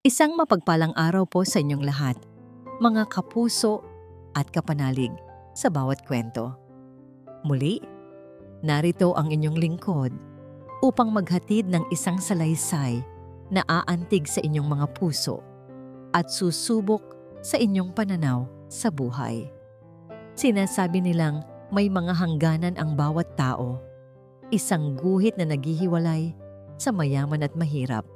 Isang mapagpalang araw po sa inyong lahat, mga kapuso at kapanalig sa bawat kwento. Muli, narito ang inyong lingkod upang maghatid ng isang salaysay na aantig sa inyong mga puso at susubok sa inyong pananaw sa buhay. Sinasabi nilang may mga hangganan ang bawat tao, isang guhit na naghihiwalay sa mayaman at mahirap,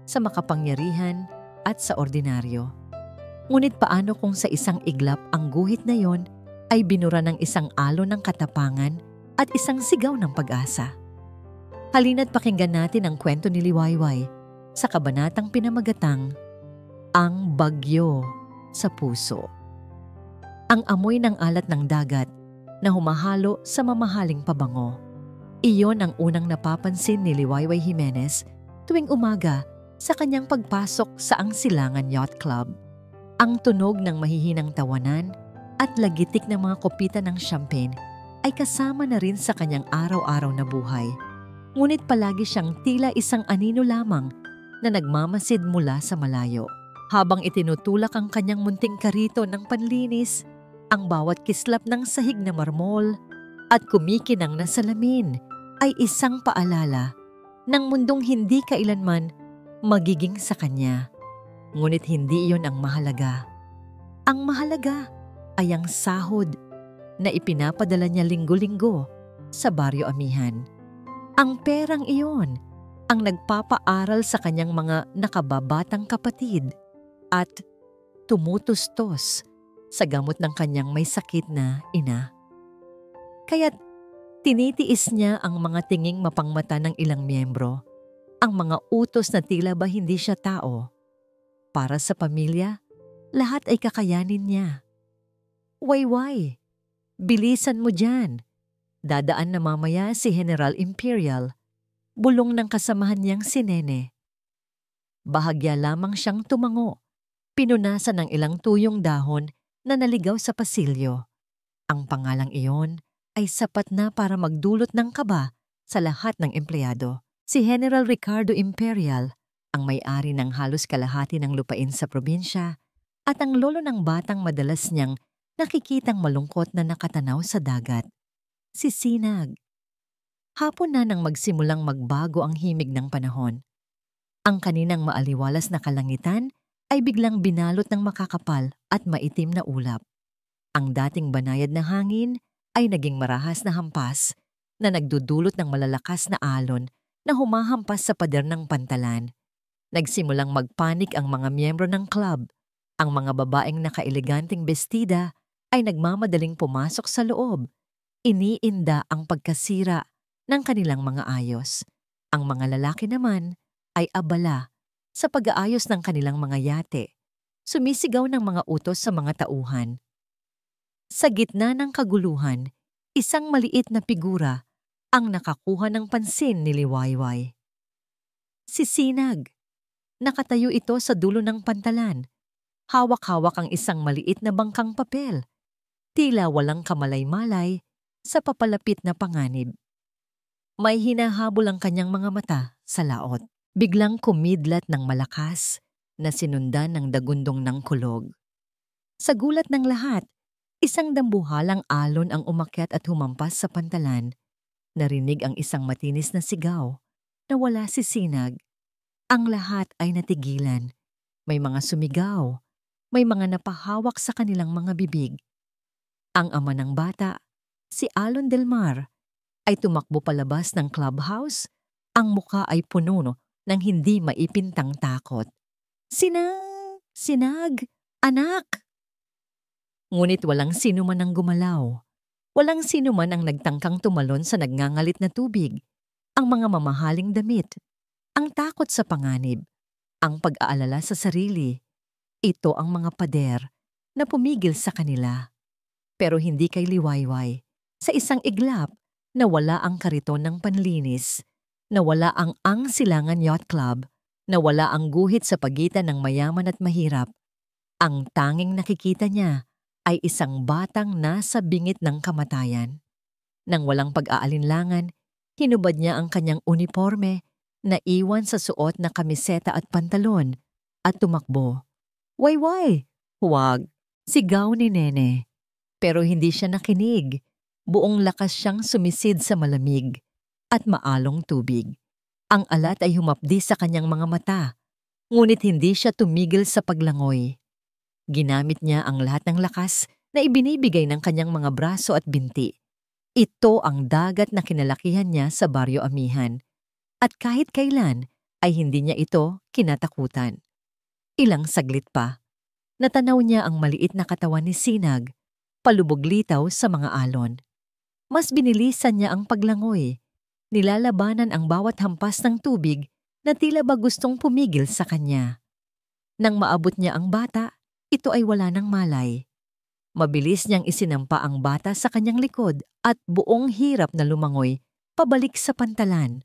sa makapangyarihan at sa ordinaryo. Ngunit paano kung sa isang iglap ang guhit na yon ay binura ng isang alon ng katapangan at isang sigaw ng pag-asa? Halina't pakinggan natin ang kwento ni Liwayway sa kabanatang pinamagatang Ang Bagyo sa Puso. Ang amoy ng alat ng dagat na humahalo sa mamahaling pabango. Iyon ang unang napapansin ni Liwayway Jimenez tuwing umaga sa kanyang pagpasok sa Ang Silangan Yacht Club. Ang tunog ng mahihinang tawanan at lagitik ng mga kopita ng champagne ay kasama na rin sa kanyang araw-araw na buhay. Ngunit palagi siyang tila isang anino lamang na nagmamasid mula sa malayo. Habang itinutulak ang kanyang munting karito ng panlinis, ang bawat kislap ng sahig na marmol at kumikinang na salamin ay isang paalala ng mundong hindi kailanman magiging sa kanya. Ngunit hindi iyon ang mahalaga. Ang mahalaga ay ang sahod na ipinapadala niya linggo-linggo sa Baryo Amihan. Ang perang iyon ang nagpapaaral sa kanyang mga nakababatang kapatid at tumutustos sa gamot ng kanyang may sakit na ina. Kaya't tinitiis niya ang mga tinging mapangmata ng ilang miyembro, ang mga utos na tila ba hindi siya tao. Para sa pamilya, lahat ay kakayanin niya. Wayway, bilisan mo dyan. Dadaan na mamaya si General Imperial, bulong ng kasamahan niyang si Nene. Bahagya lamang siyang tumango, pinunasan ng ilang tuyong dahon na naligaw sa pasilyo. Ang pangalang iyon ay sapat na para magdulot ng kaba sa lahat ng empleyado. Si General Ricardo Imperial, ang may-ari ng halos kalahati ng lupain sa probinsya, at ang lolo ng batang madalas niyang nakikitang malungkot na nakatanaw sa dagat, si Sinag. Hapon na nang magsimulang magbago ang himig ng panahon. Ang kaninang maaliwalas na kalangitan ay biglang binalot ng makakapal at maitim na ulap. Ang dating banayad na hangin ay naging marahas na hampas na nagdudulot ng malalakas na alon na humahampas sa pader ng pantalan. Nagsimulang magpanik ang mga miyembro ng club. Ang mga babaeng nakaeleganting bestida ay nagmamadaling pumasok sa loob. Iniinda ang pagkasira ng kanilang mga ayos. Ang mga lalaki naman ay abala sa pag-aayos ng kanilang mga yate, sumisigaw ng mga utos sa mga tauhan. Sa gitna ng kaguluhan, isang maliit na figura ang nakakuha ng pansin ni Liwayway. Si Sinag. Nakatayo ito sa dulo ng pantalan. Hawak-hawak ang isang maliit na bangkang papel. Tila walang kamalay-malay sa papalapit na panganib. May hinahabol ang kanyang mga mata sa laot. Biglang kumidlat ng malakas na sinundan ng dagundong ng kulog. Sa gulat ng lahat, isang dambuhalang alon ang umakyat at humampas sa pantalan. Narinig ang isang matinis na sigaw na wala si Sinag. Ang lahat ay natigilan. May mga sumigaw, may mga napahawak sa kanilang mga bibig. Ang ama ng bata, si Alon Del Mar, ay tumakbo palabas ng clubhouse. Ang muka ay puno ng hindi maipintang takot. Sinag! Sinag! Anak! Ngunit walang sino man ang gumalaw. Walang sino man ang nagtangkang tumalon sa nagngangalit na tubig. Ang mga mamahaling damit. Ang takot sa panganib. Ang pag-aalala sa sarili. Ito ang mga pader na pumigil sa kanila. Pero hindi kay Liwayway. Sa isang iglap, nawala ang kariton ng panlinis. Nawala ang Silangan Yacht Club, nawala ang guhit sa pagitan ng mayaman at mahirap. Ang tanging nakikita niya ay isang batang nasa bingit ng kamatayan. Nang walang pag-aalinlangan, hinubad niya ang kanyang uniforme na iwan sa suot na kamiseta at pantalon at tumakbo. Wayway! Huwag! Sigaw ni Nene. Pero hindi siya nakinig. Buong lakas siyang sumisid sa malamig at maalong tubig. Ang alat ay humapdi sa kanyang mga mata, ngunit hindi siya tumigil sa paglangoy. Ginamit niya ang lahat ng lakas na ibinibigay ng kanyang mga braso at binti. Ito ang dagat na kinalakihan niya sa Baryo Amihan. At kahit kailan ay hindi niya ito kinatakutan. Ilang saglit pa, natanaw niya ang maliit na katawan ni Sinag, palubog litaw sa mga alon. Mas binilisan niya ang paglangoy. Nilalabanan ang bawat hampas ng tubig na tila ba gustong pumigil sa kanya. Nang maabot niya ang bata, ito ay wala ng malay. Mabilis niyang isinampa ang bata sa kanyang likod at buong hirap na lumangoy pabalik sa pantalan.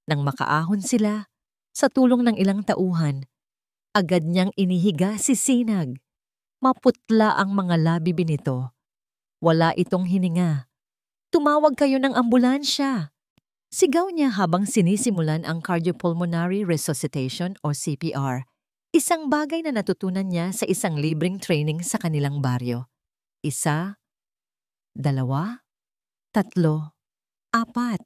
Nang makaahon sila, sa tulong ng ilang tauhan, agad niyang inihiga si Sinag. Maputla ang mga labi nito. Wala itong hininga. Tumawag kayo ng ambulansya! Sigaw niya habang sinisimulan ang cardiopulmonary resuscitation o CPR, isang bagay na natutunan niya sa isang libreng training sa kanilang baryo. 1, 2, 3, 4.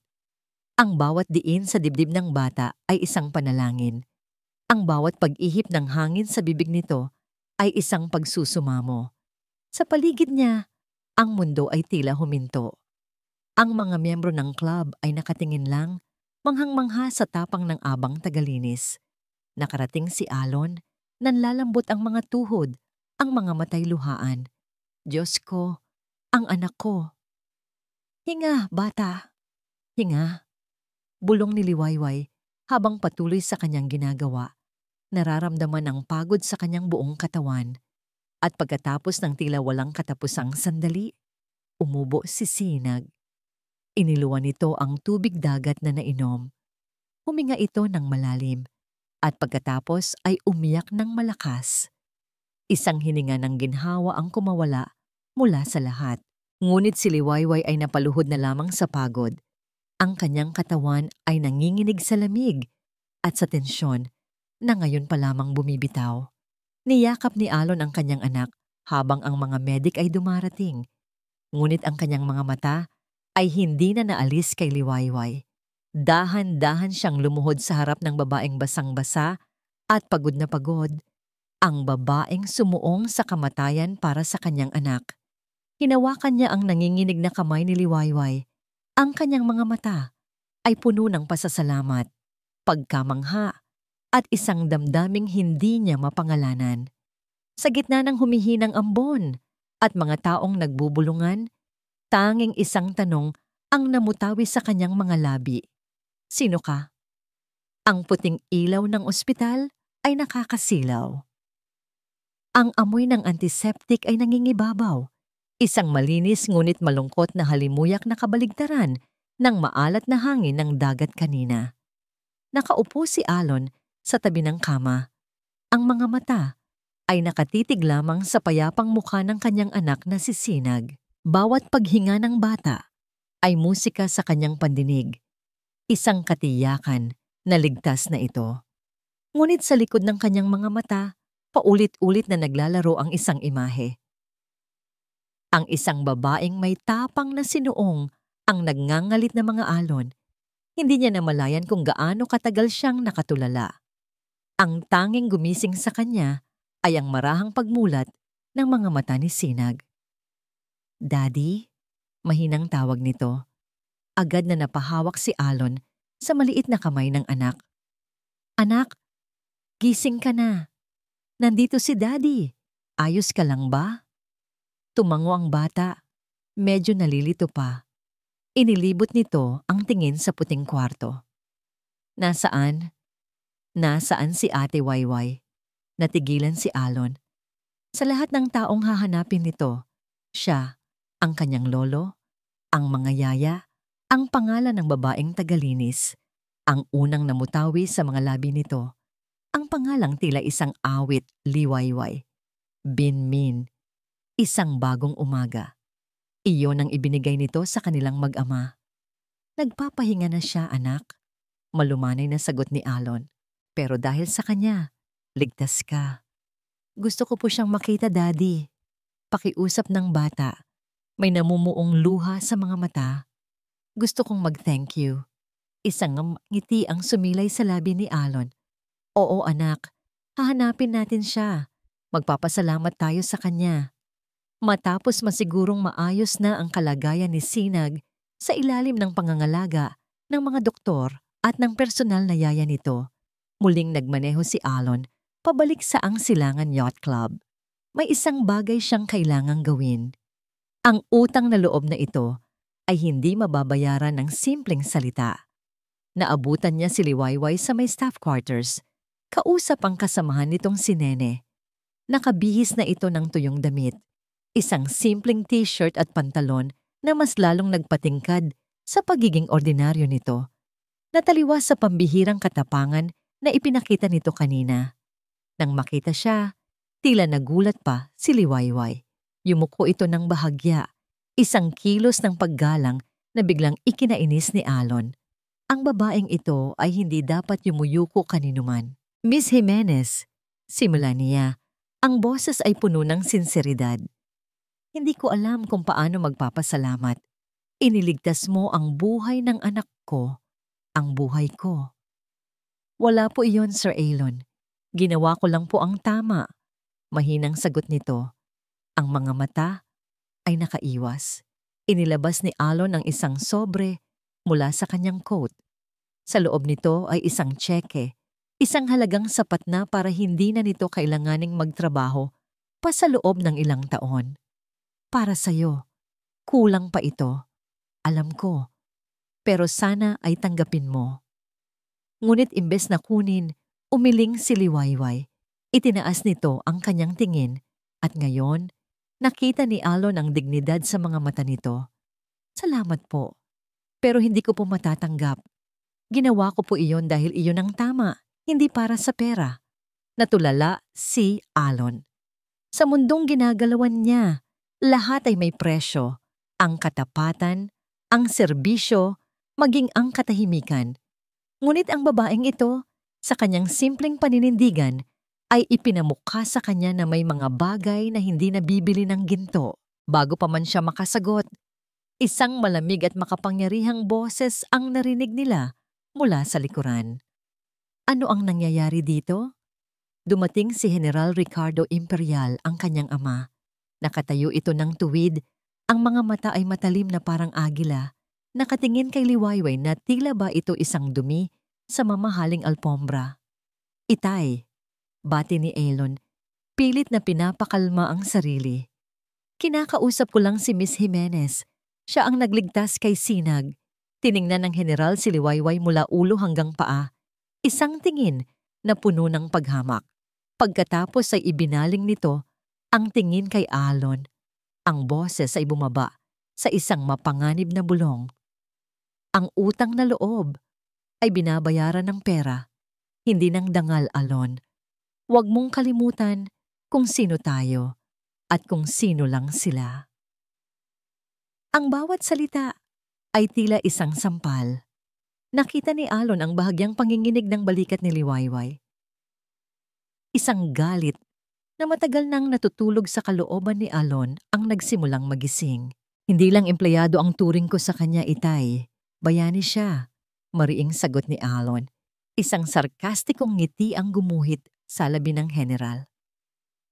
Ang bawat diin sa dibdib ng bata ay isang panalangin. Ang bawat pag-ihip ng hangin sa bibig nito ay isang pagsusumamo. Sa paligid niya, ang mundo ay tila huminto. Ang mga miyembro ng club ay nakatingin lang, manghang-mangha sa tapang ng abang tagalinis. Nakarating si Alon, nanlalambot ang mga tuhod, ang mga matay luhaan. Diyos ko, ang anak ko. Hinga, bata. Hinga. Bulong ni Liwayway habang patuloy sa kanyang ginagawa. Nararamdaman ang pagod sa kanyang buong katawan. At pagkatapos ng tila walang katapusang sandali, umubo si Sinag. Iniluwan nito ang tubig dagat na nainom. Huminga ito ng malalim at pagkatapos ay umiyak ng malakas. Isang hininga ng ginhawa ang kumawala mula sa lahat. Ngunit si Liwayway ay napaluhod na lamang sa pagod. Ang kanyang katawan ay nanginginig sa lamig at sa tensyon na ngayon pa lamang bumibitaw. Niyakap ni Alon ang kanyang anak habang ang mga medik ay dumarating. Ngunit ang kanyang mga mata ay hindi na naalis kay Liwayway. Dahan-dahan siyang lumuhod sa harap ng babaeng basang-basa at pagod na pagod, ang babaeng sumuong sa kamatayan para sa kanyang anak. Hinawakan niya ang nanginginig na kamay ni Liwayway. Ang kanyang mga mata ay puno ng pasasalamat, pagkamangha, at isang damdaming hindi niya mapangalanan. Sa gitna ng humihinang ambon at mga taong nagbubulungan, tanging isang tanong ang namutawi sa kanyang mga labi. Sino ka? Ang puting ilaw ng ospital ay nakakasilaw. Ang amoy ng antiseptic ay nangingibabaw. Isang malinis ngunit malungkot na halimuyak na kabaligtaran ng maalat na hangin ng dagat kanina. Nakaupo si Alon sa tabi ng kama. Ang mga mata ay nakatitig lamang sa payapang mukha ng kanyang anak na si Sinag. Bawat paghinga ng bata ay musika sa kanyang pandinig. Isang katiyakan na ligtas na ito. Ngunit sa likod ng kanyang mga mata, paulit-ulit na naglalaro ang isang imahe. Ang isang babaeng may tapang na sinuong ang nagngangalit na mga alon. Hindi niya namalayan kung gaano katagal siyang nakatulala. Ang tanging gumising sa kanya ay ang marahang pagmulat ng mga mata ni Sinag. Daddy, mahinang tawag nito. Agad na napahawak si Alon sa maliit na kamay ng anak. Anak, gising ka na. Nandito si Daddy. Ayos ka lang ba? Tumango ang bata. Medyo nalilito pa. Inilibot nito ang tingin sa puting kwarto. Nasaan? Nasaan si Ate Wayway? Natigilan si Alon. Sa lahat ng taong hahanapin nito, siya, ang kanyang lolo, ang mga yaya, ang pangalan ng babaeng tagalinis, ang unang namutawi sa mga labi nito, ang pangalang tila isang awit, Liwayway, Binmin, isang bagong umaga. Iyon ang ibinigay nito sa kanilang mag-ama. Nagpapahinga na siya, anak. Malumanay na sagot ni Alon. Pero dahil sa kanya, Ligtas ka. Gusto ko po siyang makita, Daddy. Pakiusap ng bata. May namumuong luha sa mga mata. Gusto kong mag-thank you. Isang ngiti ang sumilay sa labi ni Alon. Oo anak, hahanapin natin siya. Magpapasalamat tayo sa kanya. Matapos masigurong maayos na ang kalagayan ni Sinag sa ilalim ng pangangalaga ng mga doktor at ng personal na yaya nito, muling nagmaneho si Alon pabalik sa Ang Silangan Yacht Club. May isang bagay siyang kailangang gawin. Ang utang na loob na ito ay hindi mababayaran ng simpleng salita. Naabutan niya si Liwayway sa may staff quarters. Kausap ang kasamahan nitong si Nene. Nakabihis na ito ng tuyong damit. Isang simpleng t-shirt at pantalon na mas lalong nagpatingkad sa pagiging ordinaryo nito. Nataliwas sa pambihirang katapangan na ipinakita nito kanina. Nang makita siya, tila nagulat pa si Liwayway. Yumuko ito ng bahagya, isang kilos ng paggalang na biglang ikinainis ni Alon. Ang babaeng ito ay hindi dapat yumuyuko kaninuman. Miss Jimenez, simula niya, ang boses ay puno ng sinseridad. Hindi ko alam kung paano magpapasalamat. Iniligtas mo ang buhay ng anak ko, ang buhay ko. Wala po iyon, Sir Alon. Ginawa ko lang po ang tama. Mahinang sagot nito. Ang mga mata ay nakaiwas. Inilabas ni Alon ang isang sobre mula sa kanyang coat. Sa loob nito ay isang tseke, isang halagang sapat na para hindi na nito kailanganing magtrabaho pa sa loob ng ilang taon. Para sa'yo, kulang pa ito. Alam ko, pero sana ay tanggapin mo. Ngunit imbes na kunin, umiling si Liwayway. Itinaas nito ang kanyang tingin at ngayon, nakita ni Alon ang dignidad sa mga mata nito. Salamat po, pero hindi ko po matatanggap. Ginawa ko po iyon dahil iyon ang tama, hindi para sa pera. Natulala si Alon. Sa mundong ginagalawan niya, lahat ay may presyo. Ang katapatan, ang serbisyo, maging ang katahimikan. Ngunit ang babaeng ito, sa kanyang simpleng paninindigan, ay ipinamukha sa kanya na may mga bagay na hindi nabibili ng ginto. Bago pa man siya makasagot, isang malamig at makapangyarihang boses ang narinig nila mula sa likuran. Ano ang nangyayari dito? Dumating si General Ricardo Imperial, ang kanyang ama. Nakatayo ito ng tuwid, ang mga mata ay matalim na parang agila. Nakatingin kay Liwayway na tila ba ito isang dumi sa mamahaling alpombra. Itay, bati ni Alon, pilit na pinapakalma ang sarili. Kinakausap ko lang si Miss Jimenez. Siya ang nagligtas kay Sinag. Tiningnan ng general si Liwayway mula ulo hanggang paa. Isang tingin na puno ng paghamak. Pagkatapos ay ibinaling nito ang tingin kay Alon. Ang boses ay bumaba sa isang mapanganib na bulong. Ang utang na loob ay binabayaran ng pera, hindi ng dangal, Alon. Huwag mong kalimutan kung sino tayo at kung sino lang sila. Ang bawat salita ay tila isang sampal. Nakita ni Alon ang bahagyang panginginig ng balikat ni Liwayway. Isang galit na matagal nang natutulog sa kalooban ni Alon ang nagsimulang magising. Hindi lang empleyado ang turing ko sa kanya, Itay. Bayani siya, mariing sagot ni Alon. Isang sarkastikong ngiti ang gumuhit sa labi ng general.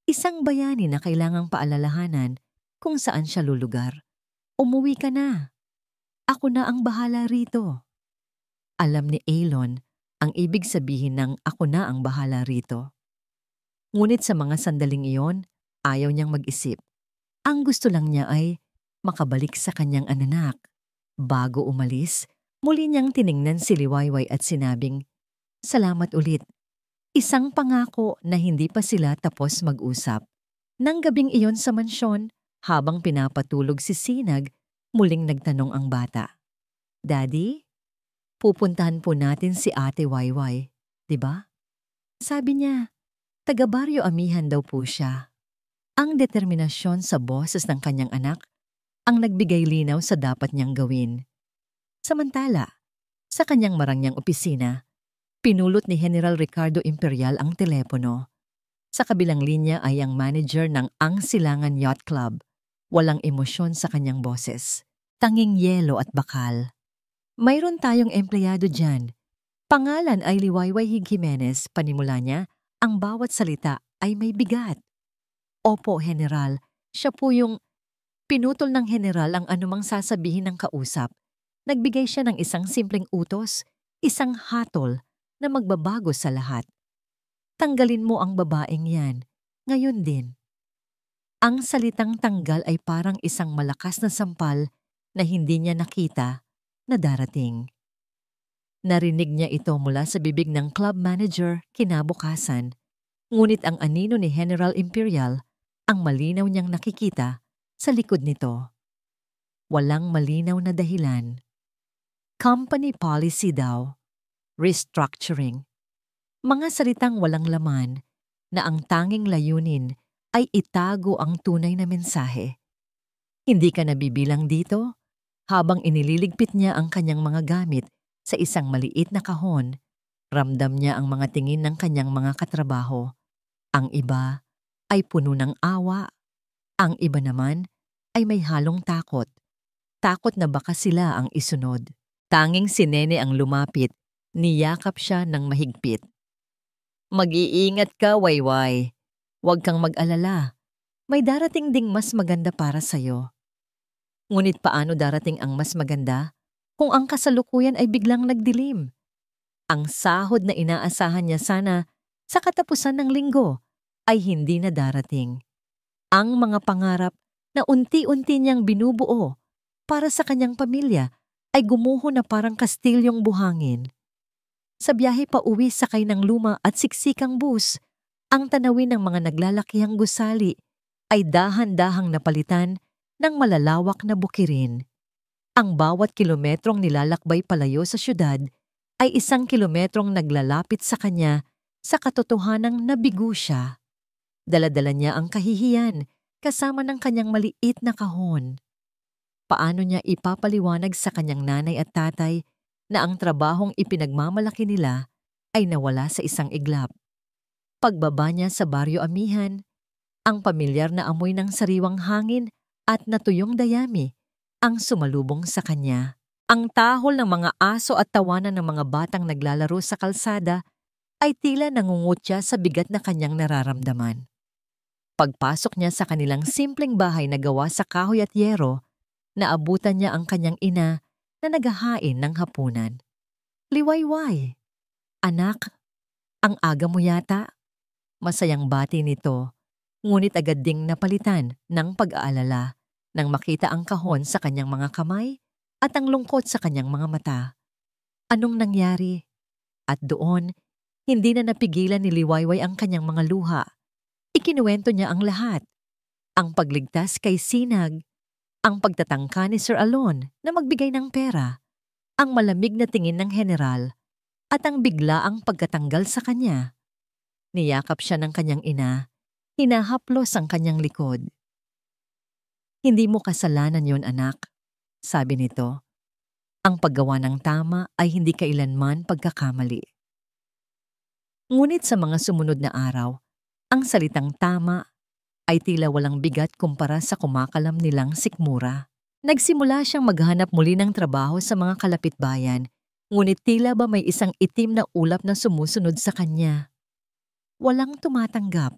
Isang bayani na kailangang paalalahanan kung saan siya lulugar. Umuwi ka na. Ako na ang bahala rito. Alam ni Alon ang ibig sabihin ng ako na ang bahala rito. Ngunit sa mga sandaling iyon, ayaw niyang mag-isip. Ang gusto lang niya ay makabalik sa kanyang anak. Bago umalis, muli niyang tiningnan si Liwayway at sinabing, "Salamat ulit." Isang pangako na hindi pa sila tapos mag-usap. Nang gabing iyon sa mansyon, habang pinapatulog si Sinag, muling nagtanong ang bata. "Daddy, pupuntahan po natin si Ate Wayway, di ba?" Sabi niya, taga-Baryo Amihan daw po siya. Ang determinasyon sa boses ng kanyang anak ang nagbigay linaw sa dapat niyang gawin. Samantala, sa kanyang marangyang opisina, Pinulot ni General Ricardo Imperial ang telepono. Sa kabilang linya ay ang manager ng Ang Silangan Yacht Club. Walang emosyon sa kanyang boses. Tanging yelo at bakal. Mayroon tayong empleyado dyan. Pangalan ay Liwayway Jimenez. Panimula niya, ang bawat salita ay may bigat. Opo, General. Siya po yung pinutol ng General ang anumang sasabihin ng kausap. Nagbigay siya ng isang simpleng utos, isang hatol na magbabago sa lahat. Tanggalin mo ang babaeng yan. Ngayon din. Ang salitang tanggal ay parang isang malakas na sampal na hindi niya nakita na darating. Narinig niya ito mula sa bibig ng club manager kinabukasan, ngunit ang anino ni General Imperial ang malinaw niyang nakikita sa likod nito. Walang malinaw na dahilan. Company policy daw. Restructuring. Mga salitang walang laman na ang tanging layunin ay itago ang tunay na mensahe. Hindi ka nabibilang dito? Habang inililigpit niya ang kanyang mga gamit sa isang maliit na kahon, ramdam niya ang mga tingin ng kanyang mga katrabaho. Ang iba ay puno ng awa. Ang iba naman ay may halong takot. Takot na baka sila ang isunod. Tanging si Nene ang lumapit, niyakap siya ng mahigpit. Mag-iingat ka, Wayway. Huwag kang mag-alala. May darating ding mas maganda para sa'yo. Ngunit paano darating ang mas maganda kung ang kasalukuyan ay biglang nagdilim? Ang sahod na inaasahan niya sana sa katapusan ng linggo ay hindi na darating. Ang mga pangarap na unti-unti niyang binubuo para sa kanyang pamilya ay gumuho na parang kastilyong buhangin. Sa biyahe pa uwi sakay ng luma at siksikang bus, ang tanawin ng mga naglalakihang gusali ay dahan-dahang napalitan ng malalawak na bukirin. Ang bawat kilometrong nilalakbay palayo sa syudad ay 1 kilometrong naglalapit sa kanya sa katotohanang nabigo siya. Dala-dala niya ang kahihiyan kasama ng kanyang maliit na kahon. Paano niya ipapaliwanag sa kanyang nanay at tatay na ang trabahong ipinagmamalaki nila ay nawala sa isang iglap? Pagbaba niya sa Baryo Amihan, ang pamilyar na amoy ng sariwang hangin at natuyong dayami ang sumalubong sa kanya. Ang tahol ng mga aso at tawanan ng mga batang naglalaro sa kalsada ay tila nangungutya sa bigat na kanyang nararamdaman. Pagpasok niya sa kanilang simpleng bahay na gawa sa kahoy at yero, naabutan niya ang kanyang ina na naghahain ng hapunan. Liwayway, anak, ang aga mo yata? Masayang bati nito, ngunit agad ding napalitan ng pag-aalala nang makita ang kahon sa kanyang mga kamay at ang lungkot sa kanyang mga mata. Anong nangyari? At doon, hindi na napigilan ni Liwayway ang kanyang mga luha. Ikinuwento niya ang lahat. Ang pagligtas kay Sinag, ang pagtatangka ni Sir Alon na magbigay ng pera, ang malamig na tingin ng general, at ang biglaang pagkatanggal sa kanya. Niyakap siya ng kanyang ina, hinahaplos ang kanyang likod. Hindi mo kasalanan yon, anak, sabi nito. Ang paggawa ng tama ay hindi kailanman pagkakamali. Ngunit sa mga sumunod na araw, ang salitang tama ay tila walang bigat kumpara sa kumakalam nilang sikmura. Nagsimula siyang maghanap muli ng trabaho sa mga kalapitbayan, ngunit tila ba may isang itim na ulap na sumusunod sa kanya. Walang tumatanggap.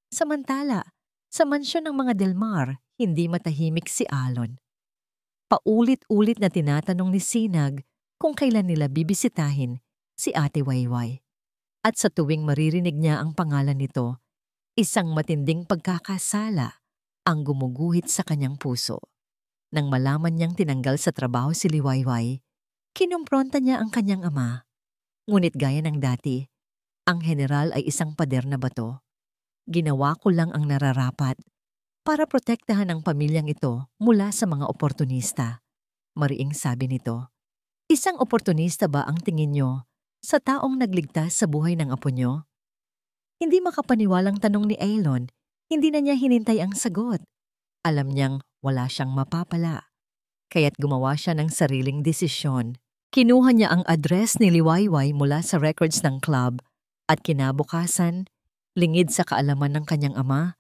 Samantala, sa mansyon ng mga Delmar, hindi matahimik si Alon. Paulit-ulit na tinatanong ni Sinag kung kailan nila bibisitahin si Ate Wayway. At sa tuwing maririnig niya ang pangalan nito, isang matinding pagkakasala ang gumuguhit sa kanyang puso. Nang malaman niyang tinanggal sa trabaho si Liwayway, kinumpronta niya ang kanyang ama. Ngunit gaya ng dati, ang general ay isang pader na bato. Ginawa ko lang ang nararapat para protektahan ang pamilyang ito mula sa mga oportunista. Mariing sabi nito, isang oportunista ba ang tingin niyo sa taong nagligtas sa buhay ng apo niyo? Hindi makapaniwalang tanong ni Aelon, hindi na niya hinintay ang sagot. Alam niyang wala siyang mapapala. Kaya't gumawa siya ng sariling desisyon. Kinuha niya ang address ni Liwayway mula sa records ng club at kinabukasan, lingid sa kaalaman ng kanyang ama,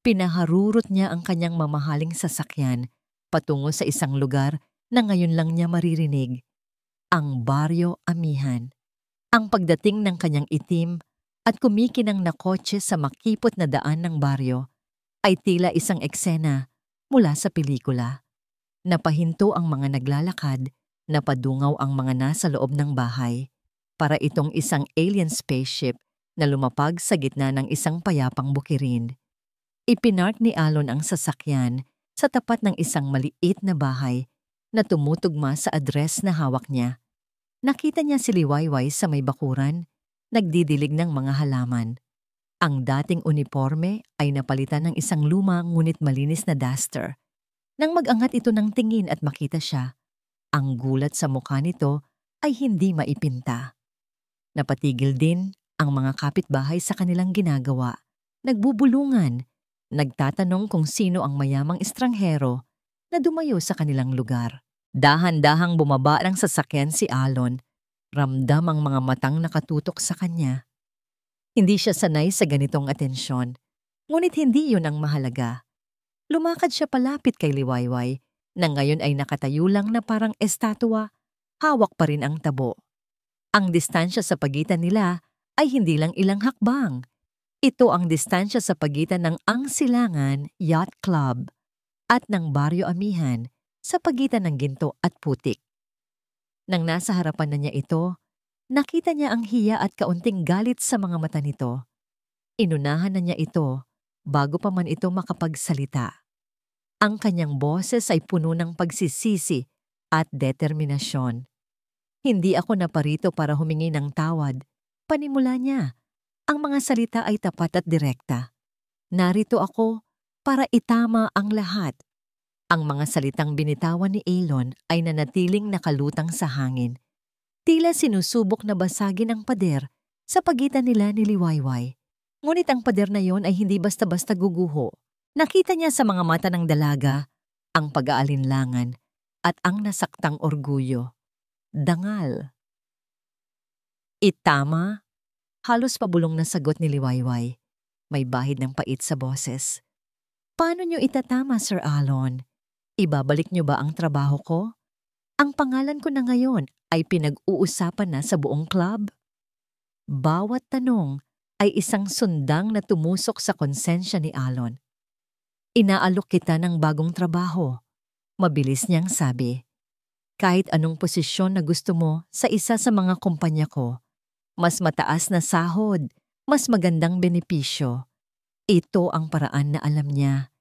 pinaharurot niya ang kanyang mamahaling sasakyan patungo sa isang lugar na ngayon lang niya maririnig, ang Baryo Amihan. Ang pagdating ng kanyang itim at kumikinang na kotse sa makipot na daan ng baryo ay tila isang eksena mula sa pelikula. Napahinto ang mga naglalakad, napadungaw ang mga nasa loob ng bahay, para itong isang alien spaceship na lumapag sa gitna ng isang payapang bukirin. Ipinark ni Alon ang sasakyan sa tapat ng isang maliit na bahay na tumutugma sa address na hawak niya. Nakita niya si Liwayway sa may bakuran, nagdidilig ng mga halaman. Ang dating uniforme ay napalitan ng isang luma ngunit malinis na duster. Nang mag-angat ito ng tingin at makita siya, ang gulat sa mukha nito ay hindi maipinta. Napatigil din ang mga kapitbahay sa kanilang ginagawa, nagbubulungan, nagtatanong kung sino ang mayamang estranghero na dumayo sa kanilang lugar. Dahan-dahang bumaba ng sasakyan si Alon, ramdam ang mga matang nakatutok sa kanya. Hindi siya sanay sa ganitong atensyon, ngunit hindi yun ang mahalaga. Lumakad siya palapit kay Liwayway, na ngayon ay nakatayo lang na parang estatwa, hawak pa rin ang tabo. Ang distansya sa pagitan nila ay hindi lang ilang hakbang. Ito ang distansya sa pagitan ng Ang Silangan Yacht Club at ng Baryo Amihan sa pagitan ng ginto at putik. Nang nasa harapan na niya ito, nakita niya ang hiya at kaunting galit sa mga mata nito. Inunahan na niya ito bago pa man ito makapagsalita. Ang kanyang boses ay puno ng pagsisisi at determinasyon. Hindi ako naparito para humingi ng tawad, panimula niya. Ang mga salita ay tapat at direkta. Narito ako para itama ang lahat. Ang mga salitang binitawan ni Alon ay nanatiling nakalutang sa hangin. Tila sinusubok na basagin ang pader sa pagitan nila ni Liwayway. Ngunit ang pader na yon ay hindi basta-basta guguho. Nakita niya sa mga mata ng dalaga ang pag-aalinlangan at ang nasaktang orgulyo. Dangal. Itama? Halos pabulong na sagot ni Liwayway. May bahid ng pait sa boses. Paano niyo itatama, Sir Alon? Ibabalik niyo ba ang trabaho ko? Ang pangalan ko na ngayon ay pinag-uusapan na sa buong club. Bawat tanong ay isang sundang na tumusok sa konsensya ni Alon. Inaalok kita ng bagong trabaho. Mabilis niyang sabi. Kahit anong posisyon na gusto mo sa isa sa mga kumpanya ko, mas mataas na sahod, mas magandang benepisyo. Ito ang paraan na alam niya.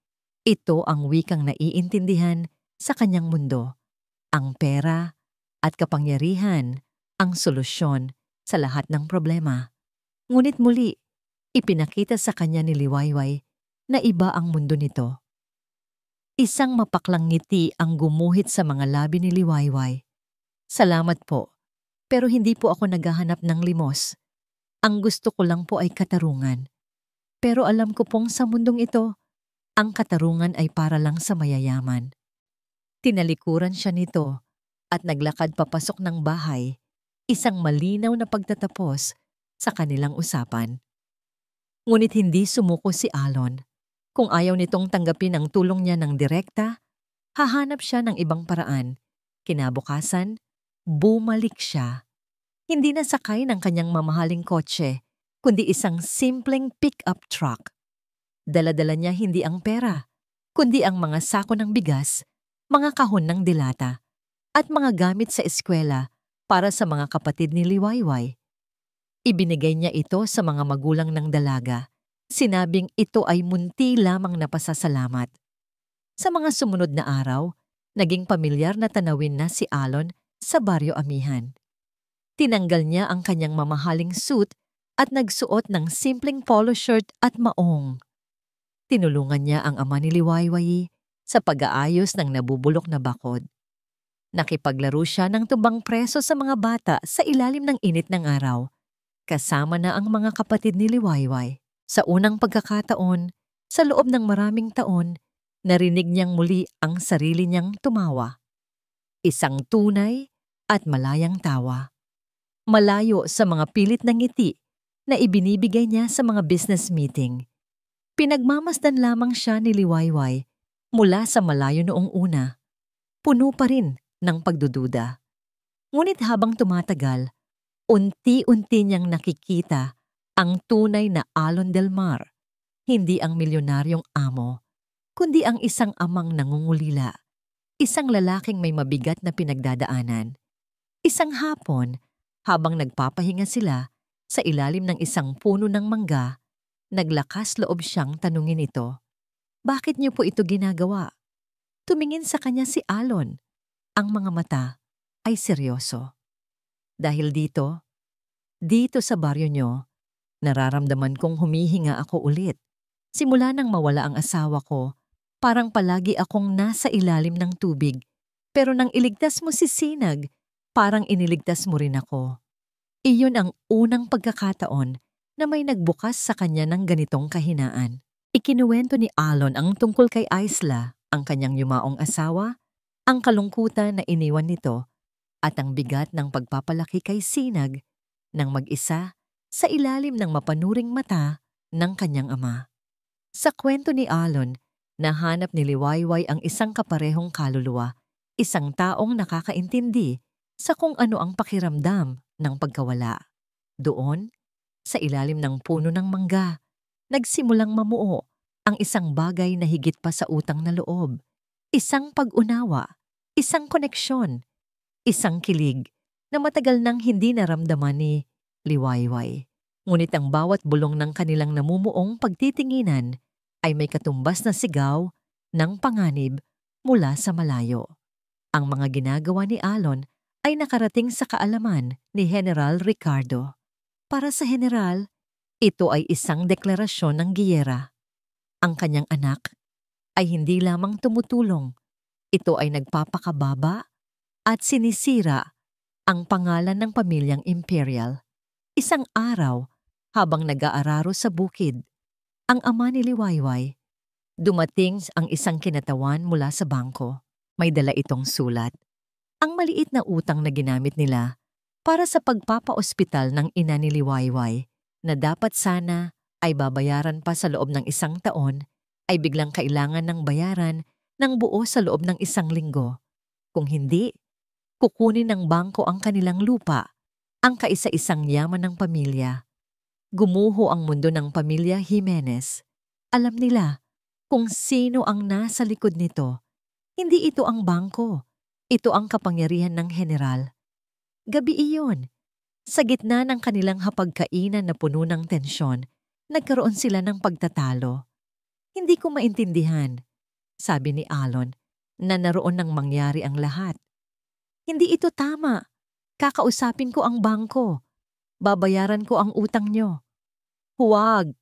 Ito ang wikang naiintindihan sa kanyang mundo. Ang pera at kapangyarihan ang solusyon sa lahat ng problema. Ngunit muli, ipinakita sa kanya ni Liwayway na iba ang mundo nito. Isang mapaklang ngiti ang gumuhit sa mga labi ni Liwayway. Salamat po, pero hindi po ako naghahanap ng limos. Ang gusto ko lang po ay katarungan. Pero alam ko pong sa mundong ito, ang katarungan ay para lang sa mayayaman. Tinalikuran siya nito at naglakad papasok ng bahay, isang malinaw na pagtatapos sa kanilang usapan. Ngunit hindi sumuko si Alon. Kung ayaw nitong tanggapin ang tulong niya ng direkta, hahanap siya ng ibang paraan. Kinabukasan, bumalik siya. Hindi na sakay ng kanyang mamahaling kotse, kundi isang simpleng pick-up truck. Dala-dala niya hindi ang pera, kundi ang mga sako ng bigas, mga kahon ng dilata, at mga gamit sa eskwela para sa mga kapatid ni Liwayway. Ibinigay niya ito sa mga magulang ng dalaga. Sinabing ito ay munti lamang na pasasalamat. Sa mga sumunod na araw, naging pamilyar na tanawin na si Alon sa Baryo Amihan. Tinanggal niya ang kanyang mamahaling suit at nagsuot ng simpleng polo shirt at maong. Tinulungan niya ang ama ni Liwayway sa pag-aayos ng nabubulok na bakod. Nakipaglaro siya ng tubang preso sa mga bata sa ilalim ng init ng araw, kasama na ang mga kapatid ni Liwayway. Sa unang pagkakataon, sa loob ng maraming taon, narinig niyang muli ang sarili niyang tumawa. Isang tunay at malayang tawa. Malayo sa mga pilit na ngiti na ibinibigay niya sa mga business meeting. Pinagmamasdan lamang siya ni Liwayway mula sa malayo noong una. Puno pa rin ng pagdududa. Ngunit habang tumatagal, unti-unti niyang nakikita ang tunay na Alon Del Mar, hindi ang milyonaryong amo, kundi ang isang amang nangungulila, isang lalaking may mabigat na pinagdadaanan. Isang hapon, habang nagpapahinga sila sa ilalim ng isang puno ng mangga, naglakas loob siyang tanungin ito. Bakit niyo po ito ginagawa? Tumingin sa kanya si Alon. Ang mga mata ay seryoso. Dahil dito sa baryo niyo, nararamdaman kong humihinga ako ulit. Simula nang mawala ang asawa ko, parang palagi akong nasa ilalim ng tubig. Pero nang iligtas mo si Sinag, parang iniligtas mo rin ako. Iyon ang unang pagkakataon na may nagbukas sa kanya ng ganitong kahinaan. Ikinuwento ni Alon ang tungkol kay Isla, ang kanyang yumaong asawa, ang kalungkutan na iniwan nito, at ang bigat ng pagpapalaki kay Sinag ng mag-isa sa ilalim ng mapanuring mata ng kanyang ama. Sa kwento ni Alon, nahanap ni Liwayway ang isang kaparehong kaluluwa, isang taong nakakaintindi sa kung ano ang pakiramdam ng pagkawala. Doon, sa ilalim ng puno ng mangga, nagsimulang mamuo ang isang bagay na higit pa sa utang na loob. Isang pag-unawa, isang koneksyon, isang kilig na matagal nang hindi naramdaman ni Liwayway. Ngunit ang bawat bulong ng kanilang namumuong pagtitinginan ay may katumbas na sigaw ng panganib mula sa malayo. Ang mga ginagawa ni Alon ay nakarating sa kaalaman ni General Ricardo. Para sa General, ito ay isang deklarasyon ng giyera. Ang kanyang anak ay hindi lamang tumutulong, ito ay nagpapakababa at sinisira ang pangalan ng pamilyang imperial. Isang araw, habang nag-aararo sa bukid, ang ama ni Liwayway, dumating ang isang kinatawan mula sa bangko. May dala itong sulat. Ang maliit na utang na ginamit nila para sa pagpapa-ospital ng ina ni Liwayway na dapat sana ay babayaran pa sa loob ng 1 taon, ay biglang kailangan ng bayaran ng buo sa loob ng 1 linggo. Kung hindi, kukunin ng bangko ang kanilang lupa, ang kaisa-isang yaman ng pamilya. Gumuho ang mundo ng pamilya Jimenez. Alam nila kung sino ang nasa likod nito. Hindi ito ang bangko. Ito ang kapangyarihan ng general. Gabi iyon. Sa gitna ng kanilang hapagkainan na puno ng tensyon, nagkaroon sila ng pagtatalo. Hindi ko maintindihan, sabi ni Alon, na naroon nang mangyari ang lahat. Hindi ito tama. Kakausapin ko ang bangko. Babayaran ko ang utang nyo. Huwag!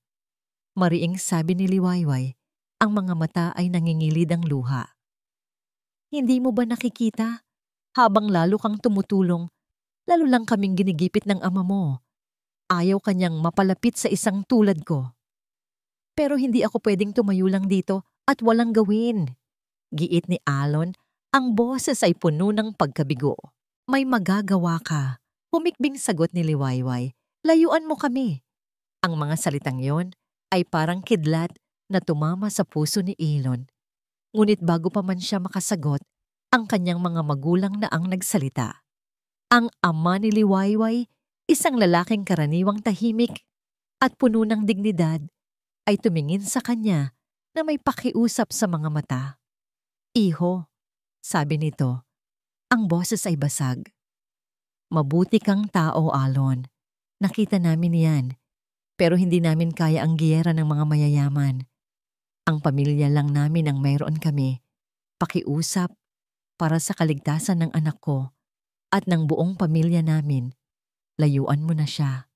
Mariing sabi ni Liwayway, ang mga mata ay nangingilid ang luha. Hindi mo ba nakikita? Habang lalo kang tumutulong, lalo lang kaming ginigipit ng ama mo. Ayaw kanyang mapalapit sa isang tulad ko. Pero hindi ako pwedeng tumayo lang dito at walang gawin. Giit ni Alon, ang boses ay puno ng pagkabigo. May magagawa ka. Humikbing sagot ni Liwayway. Layuan mo kami. Ang mga salitang yon ay parang kidlat na tumama sa puso ni Elon. Ngunit bago pa man siya makasagot, ang kanyang mga magulang na ang nagsalita. Ang ama ni Liwayway, isang lalaking karaniwang tahimik at puno ng dignidad, ay tumingin sa kanya na may pakiusap sa mga mata. Iho, sabi nito, ang boses ay basag. Mabuti kang tao, Alon. Nakita namin yan. Pero hindi namin kaya ang giyera ng mga mayayaman. Ang pamilya lang namin ang mayroon kami. Pakiusap para sa kaligtasan ng anak ko at ng buong pamilya namin. Layuan mo na siya.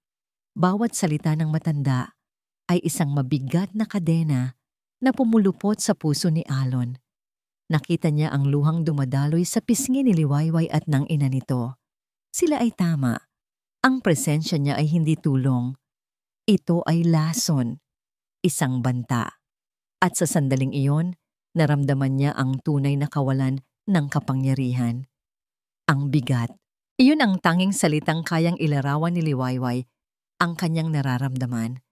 Bawat salita ng matanda ay isang mabigat na kadena na pumulupot sa puso ni Alon. Nakita niya ang luhang dumadaloy sa pisngi ni Liwayway at ng ina nito. Sila ay tama. Ang presensya niya ay hindi tulong. Ito ay lason, isang banta. At sa sandaling iyon, naramdaman niya ang tunay na kawalan ng kapangyarihan. Ang bigat Iyon ang tanging salitang kayang ilarawan ni Liwayway ang kanyang nararamdaman.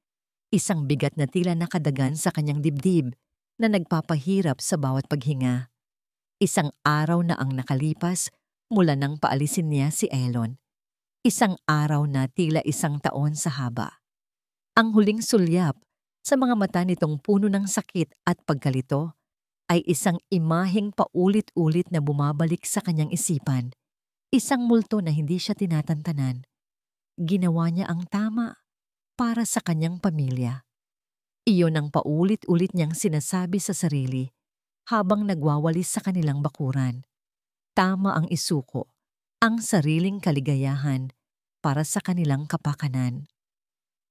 Isang bigat na tila nakadagan sa kanyang dibdib na nagpapahirap sa bawat paghinga. Isang araw na ang nakalipas mula nang paalisin niya si Elon. Isang araw na tila isang taon sa haba. Ang huling sulyap sa mga mata nitong puno ng sakit at pagkalito ay isang imaheng paulit-ulit na bumabalik sa kanyang isipan. Isang multo na hindi siya tinatantanan. Ginawa niya ang tama para sa kanyang pamilya. Iyon ang paulit-ulit niyang sinasabi sa sarili habang nagwawalis sa kanilang bakuran. Tama ang isuko, ang sariling kaligayahan para sa kanilang kapakanan.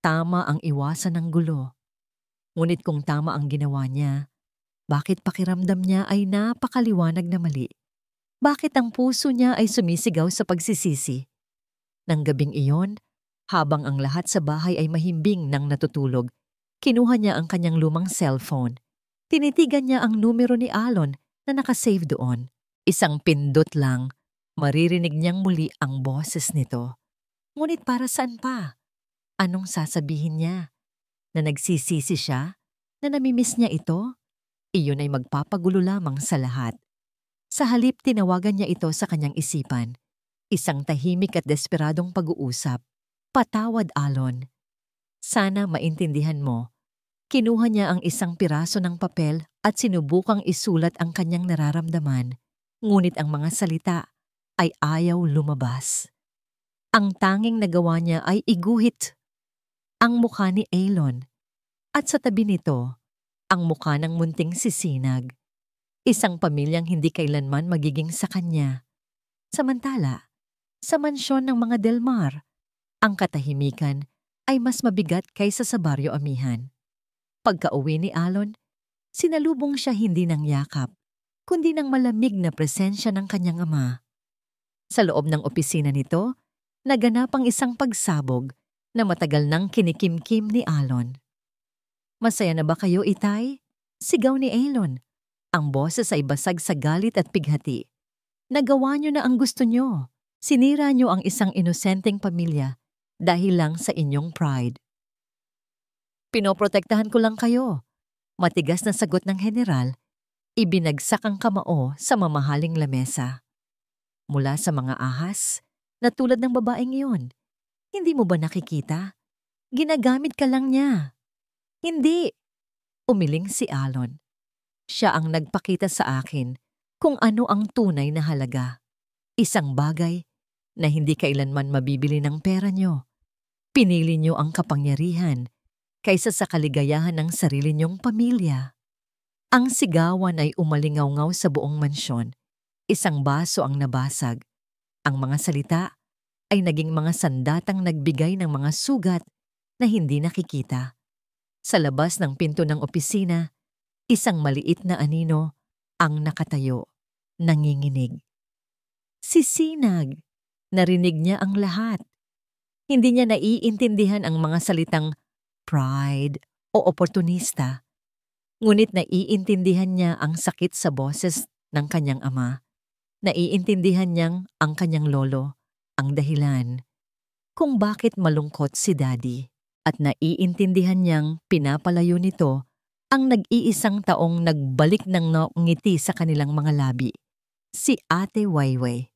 Tama ang iwasan ng gulo. Ngunit kung tama ang ginawa niya, bakit pakiramdam niya ay napakaliwanag na mali? Bakit ang puso niya ay sumisigaw sa pagsisisi? Nang gabing iyon, habang ang lahat sa bahay ay mahimbing nang natutulog, kinuha niya ang kanyang lumang cellphone. Tinitigan niya ang numero ni Alon na nakasave doon. Isang pindot lang, maririnig niyang muli ang boses nito. Ngunit para saan pa? Anong sasabihin niya? Na nagsisisi siya? Na namimiss niya ito? Iyon ay magpapagulo lamang sa lahat. Sa halip tinawagan niya ito sa kanyang isipan. Isang tahimik at desperadong pag-uusap. Patawad, Alon. Sana maintindihan mo. Kinuha niya ang isang piraso ng papel at sinubukang isulat ang kanyang nararamdaman. Ngunit ang mga salita ay ayaw lumabas. Ang tanging nagawa niya ay iguhit ang mukha ni Elon. At sa tabi nito, ang mukha ng munting sisinag. Isang pamilyang hindi kailanman magiging sa kanya. Samantala, sa mansyon ng mga Del Mar, ang katahimikan ay mas mabigat kaysa sa baryo amihan. Pagka-uwi ni Alon, sinalubong siya hindi ng yakap, kundi ng malamig na presensya ng kanyang ama. Sa loob ng opisina nito, naganap ang isang pagsabog na matagal nang kinikimkim ni Alon. "Masaya na ba kayo, Itay?" Sigaw ni Elon. Ang boses ay basag sa galit at pighati. "Nagawa niyo na ang gusto niyo. Sinira niyo ang isang inosenteng pamilya dahil lang sa inyong pride." "Pinoprotektahan ko lang kayo." Matigas na sagot ng general, ibinagsak ang kamao sa mamahaling lamesa. Mula sa mga ahas, na tulad ng babaeng iyon. "Hindi mo ba nakikita? Ginagamit ka lang niya." "Hindi." Umiling si Alon. Siya ang nagpakita sa akin kung ano ang tunay na halaga. Isang bagay na hindi kailanman mabibili ng pera niyo. Pinili niyo ang kapangyarihan kaysa sa kaligayahan ng sarili niyong pamilya. Ang sigawan ay umalingaw-ngaw sa buong mansyon. Isang baso ang nabasag. Ang mga salita ay naging mga sandatang nagbigay ng mga sugat na hindi nakikita. Sa labas ng pinto ng opisina, isang maliit na anino ang nakatayo, nanginginig. Sisinag. Narinig niya ang lahat. Hindi niya naiintindihan ang mga salitang pride o oportunista. Ngunit naiintindihan niya ang sakit sa boses ng kanyang ama. Naiintindihan niyang ang kanyang lolo, ang dahilan kung bakit malungkot si Daddy. At naiintindihan niyang pinapalayo nito ang nag-iisang taong nagbalik ng ngiti sa kanilang mga labi, si Ate Wayway.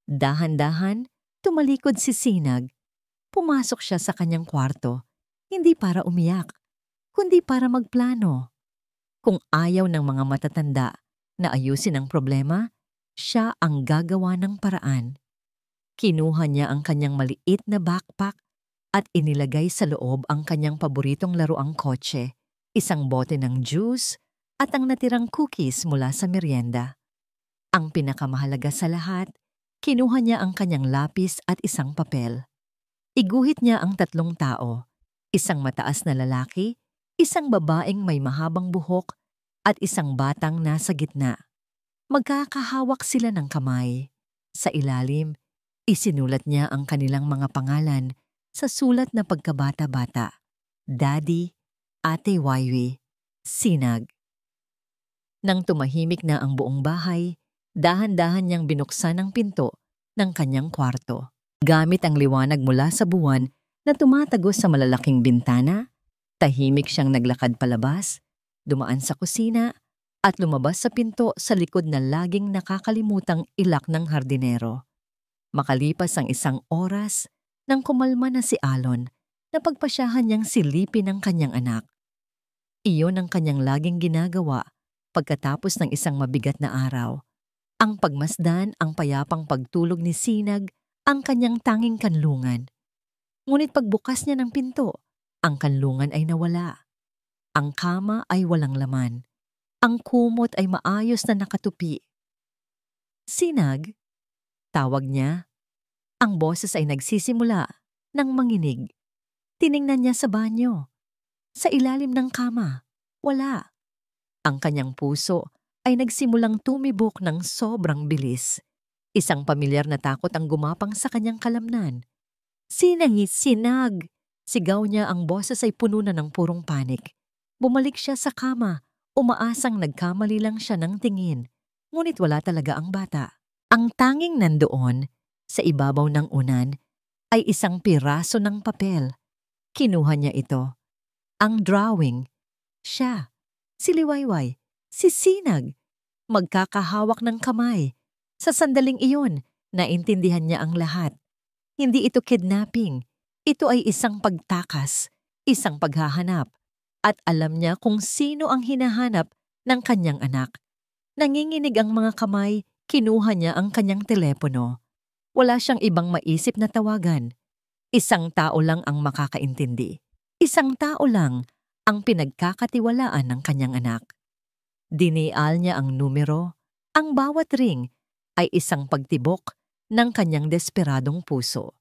Dahan-dahan, tumalikod si Sinag. Pumasok siya sa kanyang kwarto, hindi para umiyak, kundi para magplano. Kung ayaw ng mga matatanda na ayusin ang problema, siya ang gagawa ng paraan. Kinuha niya ang kanyang maliit na backpack at inilagay sa loob ang kanyang paboritong laruang kotse, isang bote ng juice at ang natirang cookies mula sa merienda. Ang pinakamahalaga sa lahat, kinuha niya ang kanyang lapis at isang papel. Iguhit niya ang 3 tao, isang mataas na lalaki, isang babaeng may mahabang buhok, at isang batang nasa gitna. Magkakahawak sila ng kamay. Sa ilalim, isinulat niya ang kanilang mga pangalan sa sulat na pagkabata-bata. Daddy, Ate Wayway, Sinag. Nang tumahimik na ang buong bahay, dahan-dahan niyang binuksan ang pinto ng kanyang kwarto. Gamit ang liwanag mula sa buwan na tumatagos sa malalaking bintana, tahimik siyang naglakad palabas, dumaan sa kusina, at lumabas sa pinto sa likod na laging nakakalimutang ilak ng hardinero. Makalipas ang 1 oras, nang kumalma na si Alon, napagpasyahan niyang silipin ang kanyang anak. Iyon ang kanyang laging ginagawa pagkatapos ng isang mabigat na araw. Ang pagmasdan ang payapang pagtulog ni Sinag ang kanyang tanging kanlungan. Ngunit pagbukas niya ng pinto, ang kanlungan ay nawala. Ang kama ay walang laman. Ang kumot ay maayos na nakatupi. Sinag, tawag niya. Ang boses ay nagsisimula ng manginig. Tiningnan niya sa banyo. Sa ilalim ng kama, wala. Ang kanyang puso ay nagsimulang tumibok ng sobrang bilis. Isang pamilyar na takot ang gumapang sa kanyang kalamnan. Sinag! Sigaw niya, ang boses ay puno na ng purong panik. Bumalik siya sa kama, umaasang nagkamali lang siya ng tingin. Ngunit wala talaga ang bata. Ang tanging nandoon, sa ibabaw ng unan, ay isang piraso ng papel. Kinuha niya ito. Ang drawing. Siya, si Liwayway, si Sinag, magkakahawak ng kamay. Sa sandaling iyon, naintindihan niya ang lahat. Hindi ito kidnapping. Ito ay isang pagtakas, isang paghahanap. At alam niya kung sino ang hinahanap ng kanyang anak. Nanginginig ang mga kamay, kinuha niya ang kanyang telepono. Wala siyang ibang maisip na tawagan. Isang tao lang ang makakaintindi. Isang tao lang ang pinagkakatiwalaan ng kanyang anak. Dinial niya ang numero. Ang bawat ring ay isang pagtibok ng kanyang desperadong puso.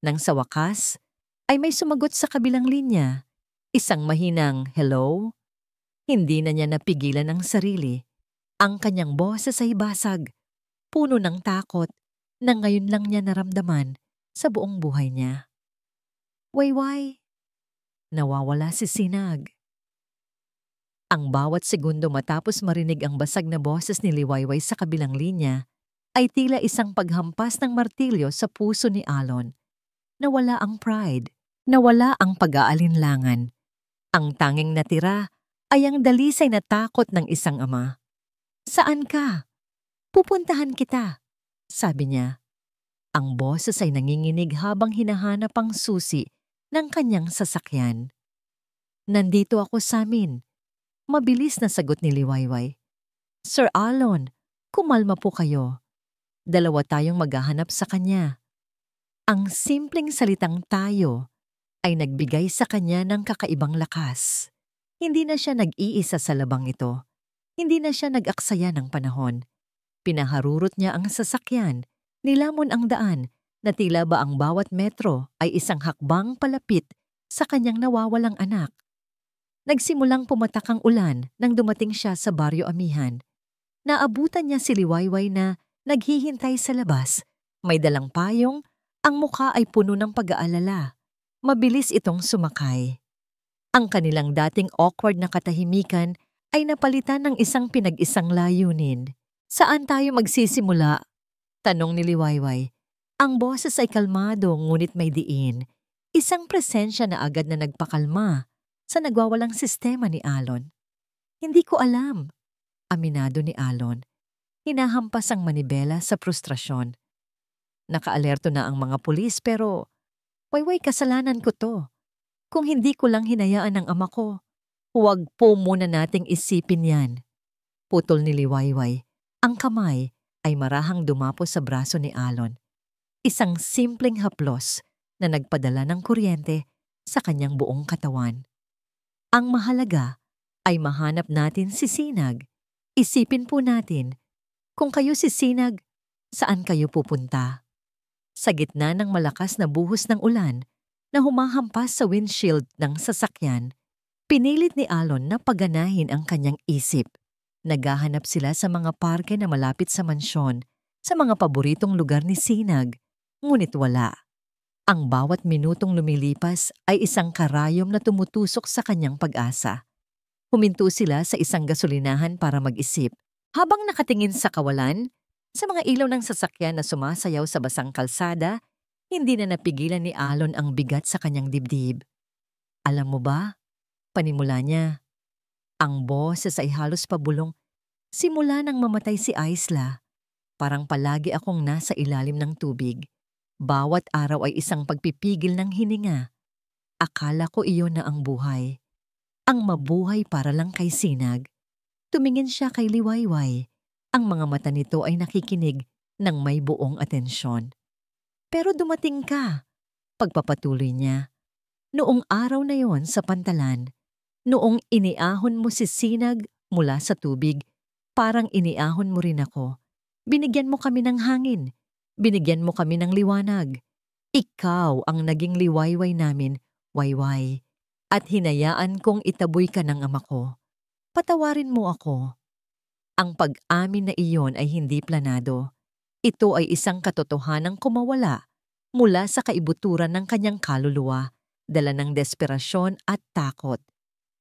Nang sa wakas, ay may sumagot sa kabilang linya. Isang mahinang hello. Hindi na niya napigilan ang sarili. Ang kanyang boses ay basag, puno ng takot, na ngayon lang niya naramdaman sa buong buhay niya. Wayway! Nawawala si Sinag. Ang bawat segundo matapos marinig ang basag na boses ni Liwayway sa kabilang linya ay tila isang paghampas ng martilyo sa puso ni Alon. Nawala ang pride, nawala ang pag-aalinlangan. Ang tanging natira ay ang dalisay na takot ng isang ama. Saan ka? Pupuntahan kita, sabi niya. Ang boses ay nanginginig habang hinahanap ang susi ng kanyang sasakyan. Nandito ako sa amin. Mabilis na sagot ni Liwayway. Sir Alon, kumalma po kayo. Dalawa tayong maghahanap sa kanya. Ang simpleng salitang tayo ay nagbigay sa kanya ng kakaibang lakas. Hindi na siya nag-iisa sa labang ito. Hindi na siya nag-aksaya ng panahon. Pinaharurot niya ang sasakyan, nilamon ang daan, na tila ba ang bawat metro ay isang hakbang palapit sa kanyang nawawalang anak. Nagsimulang pumatak ang ulan nang dumating siya sa Baryo Amihan. Naabutan niya si Liwayway na naghihintay sa labas. May dalang payong, ang mukha ay puno ng pag-aalala. Mabilis itong sumakay. Ang kanilang dating awkward na katahimikan ay napalitan ng isang pinag-isang layunin. Saan tayo magsisimula? Tanong ni Liwayway. Ang boses ay kalmado ngunit may diin. Isang presensya na agad na nagpakalma sa nagwawalang sistema ni Alon. Hindi ko alam, aminado ni Alon. Hinahampas ang manibela sa frustrasyon. Nakaalerto na ang mga pulis pero, wayway, kasalanan ko to. Kung hindi ko lang hinayaan ng ama ko, huwag po muna nating isipin yan. Putol ni Liwayway. Ang kamay ay marahang dumapo sa braso ni Alon. Isang simpleng haplos na nagpadala ng kuryente sa kanyang buong katawan. Ang mahalaga ay mahanap natin si Sinag. Isipin po natin, kung kayo si Sinag, saan kayo pupunta? Sa gitna ng malakas na buhos ng ulan na humahampas sa windshield ng sasakyan, pinilit ni Alon na paganahin ang kanyang isip. Naghahanap sila sa mga parke na malapit sa mansyon, sa mga paboritong lugar ni Sinag, ngunit wala. Ang bawat minutong lumilipas ay isang karayom na tumutusok sa kanyang pag-asa. Huminto sila sa isang gasolinahan para mag-isip. Habang nakatingin sa kawalan, Sa mga ilaw ng sasakyan na sumasayaw sa basang kalsada, hindi na napigilan ni Alon ang bigat sa kanyang dibdib. Alam mo ba, panimula niya, ang boses ay halos pabulong. Simula nang mamatay si Isla, parang palagi akong nasa ilalim ng tubig. Bawat araw ay isang pagpipigil ng hininga. Akala ko iyon na ang buhay. Ang mabuhay para lang kay Sinag. Tumingin siya kay Liwayway. Ang mga mata nito ay nakikinig ng may buong atensyon. Pero dumating ka, pagpapatuloy niya. Noong araw na yon sa pantalan, noong iniahon mo si Sinag mula sa tubig, parang iniahon mo rin ako. Binigyan mo kami ng hangin. Binigyan mo kami ng liwanag. Ikaw ang naging liwayway namin, Wayway. At hinayaan kong itaboy ka ng ama ko. Patawarin mo ako. Ang pag-amin na iyon ay hindi planado. Ito ay isang katotohanang kumawala mula sa kaibuturan ng kanyang kaluluwa, dala ng desperasyon at takot.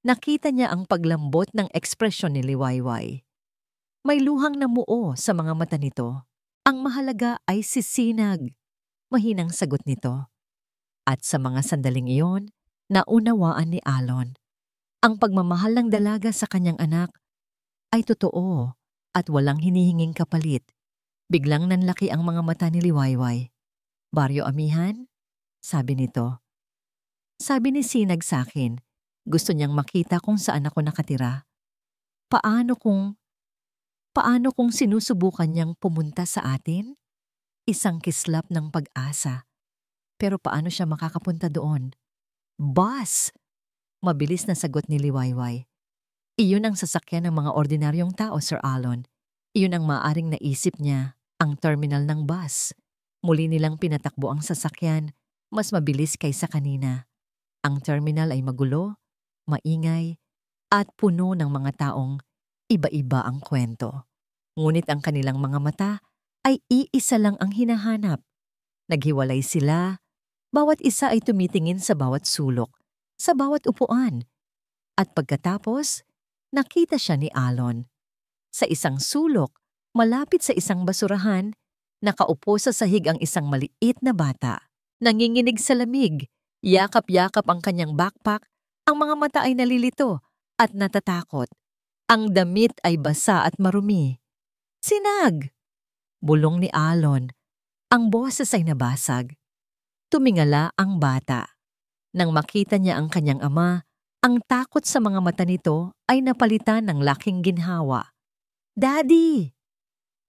Nakita niya ang paglambot ng ekspresyon ni Liwayway. May luhang namuo sa mga mata nito. Ang mahalaga ay si Sinag. Mahinang sagot nito. At sa mga sandaling iyon, naunawaan ni Alon. Ang pagmamahal ng dalaga sa kanyang anak ay totoo at walang hinihinging kapalit. Biglang nanlaki ang mga mata ni Liwayway. Baryo Amihan? Sabi nito. Sabi ni Sinag sa akin, gusto niyang makita kung saan ako nakatira. Paano kung sinusubukan niyang pumunta sa atin? Isang kislap ng pag-asa. Pero paano siya makakapunta doon? Bus! Mabilis na sagot ni Liwayway. Iyon ang sasakyan ng mga ordinaryong tao, Sir Alon. Iyon ang maaring naisip niya, ang terminal ng bus. Muli nilang pinatakbo ang sasakyan, mas mabilis kaysa kanina. Ang terminal ay magulo, maingay, at puno ng mga taong iba-iba ang kwento. Ngunit ang kanilang mga mata ay iisa lang ang hinahanap. Naghiwalay sila, bawat isa ay tumitingin sa bawat sulok, sa bawat upuan. At pagkatapos, nakita siya ni Alon. Sa isang sulok, malapit sa isang basurahan, nakaupo sa sahig ang isang maliit na bata. Nanginginig sa lamig, yakap-yakap ang kanyang backpack, ang mga mata ay nalilito at natatakot. Ang damit ay basa at marumi. Sinag! Bulong ni Alon. Ang boses ay nabasag. Tumingala ang bata. Nang makita niya ang kanyang ama, ang takot sa mga mata nito ay napalitan ng laking ginhawa. Daddy!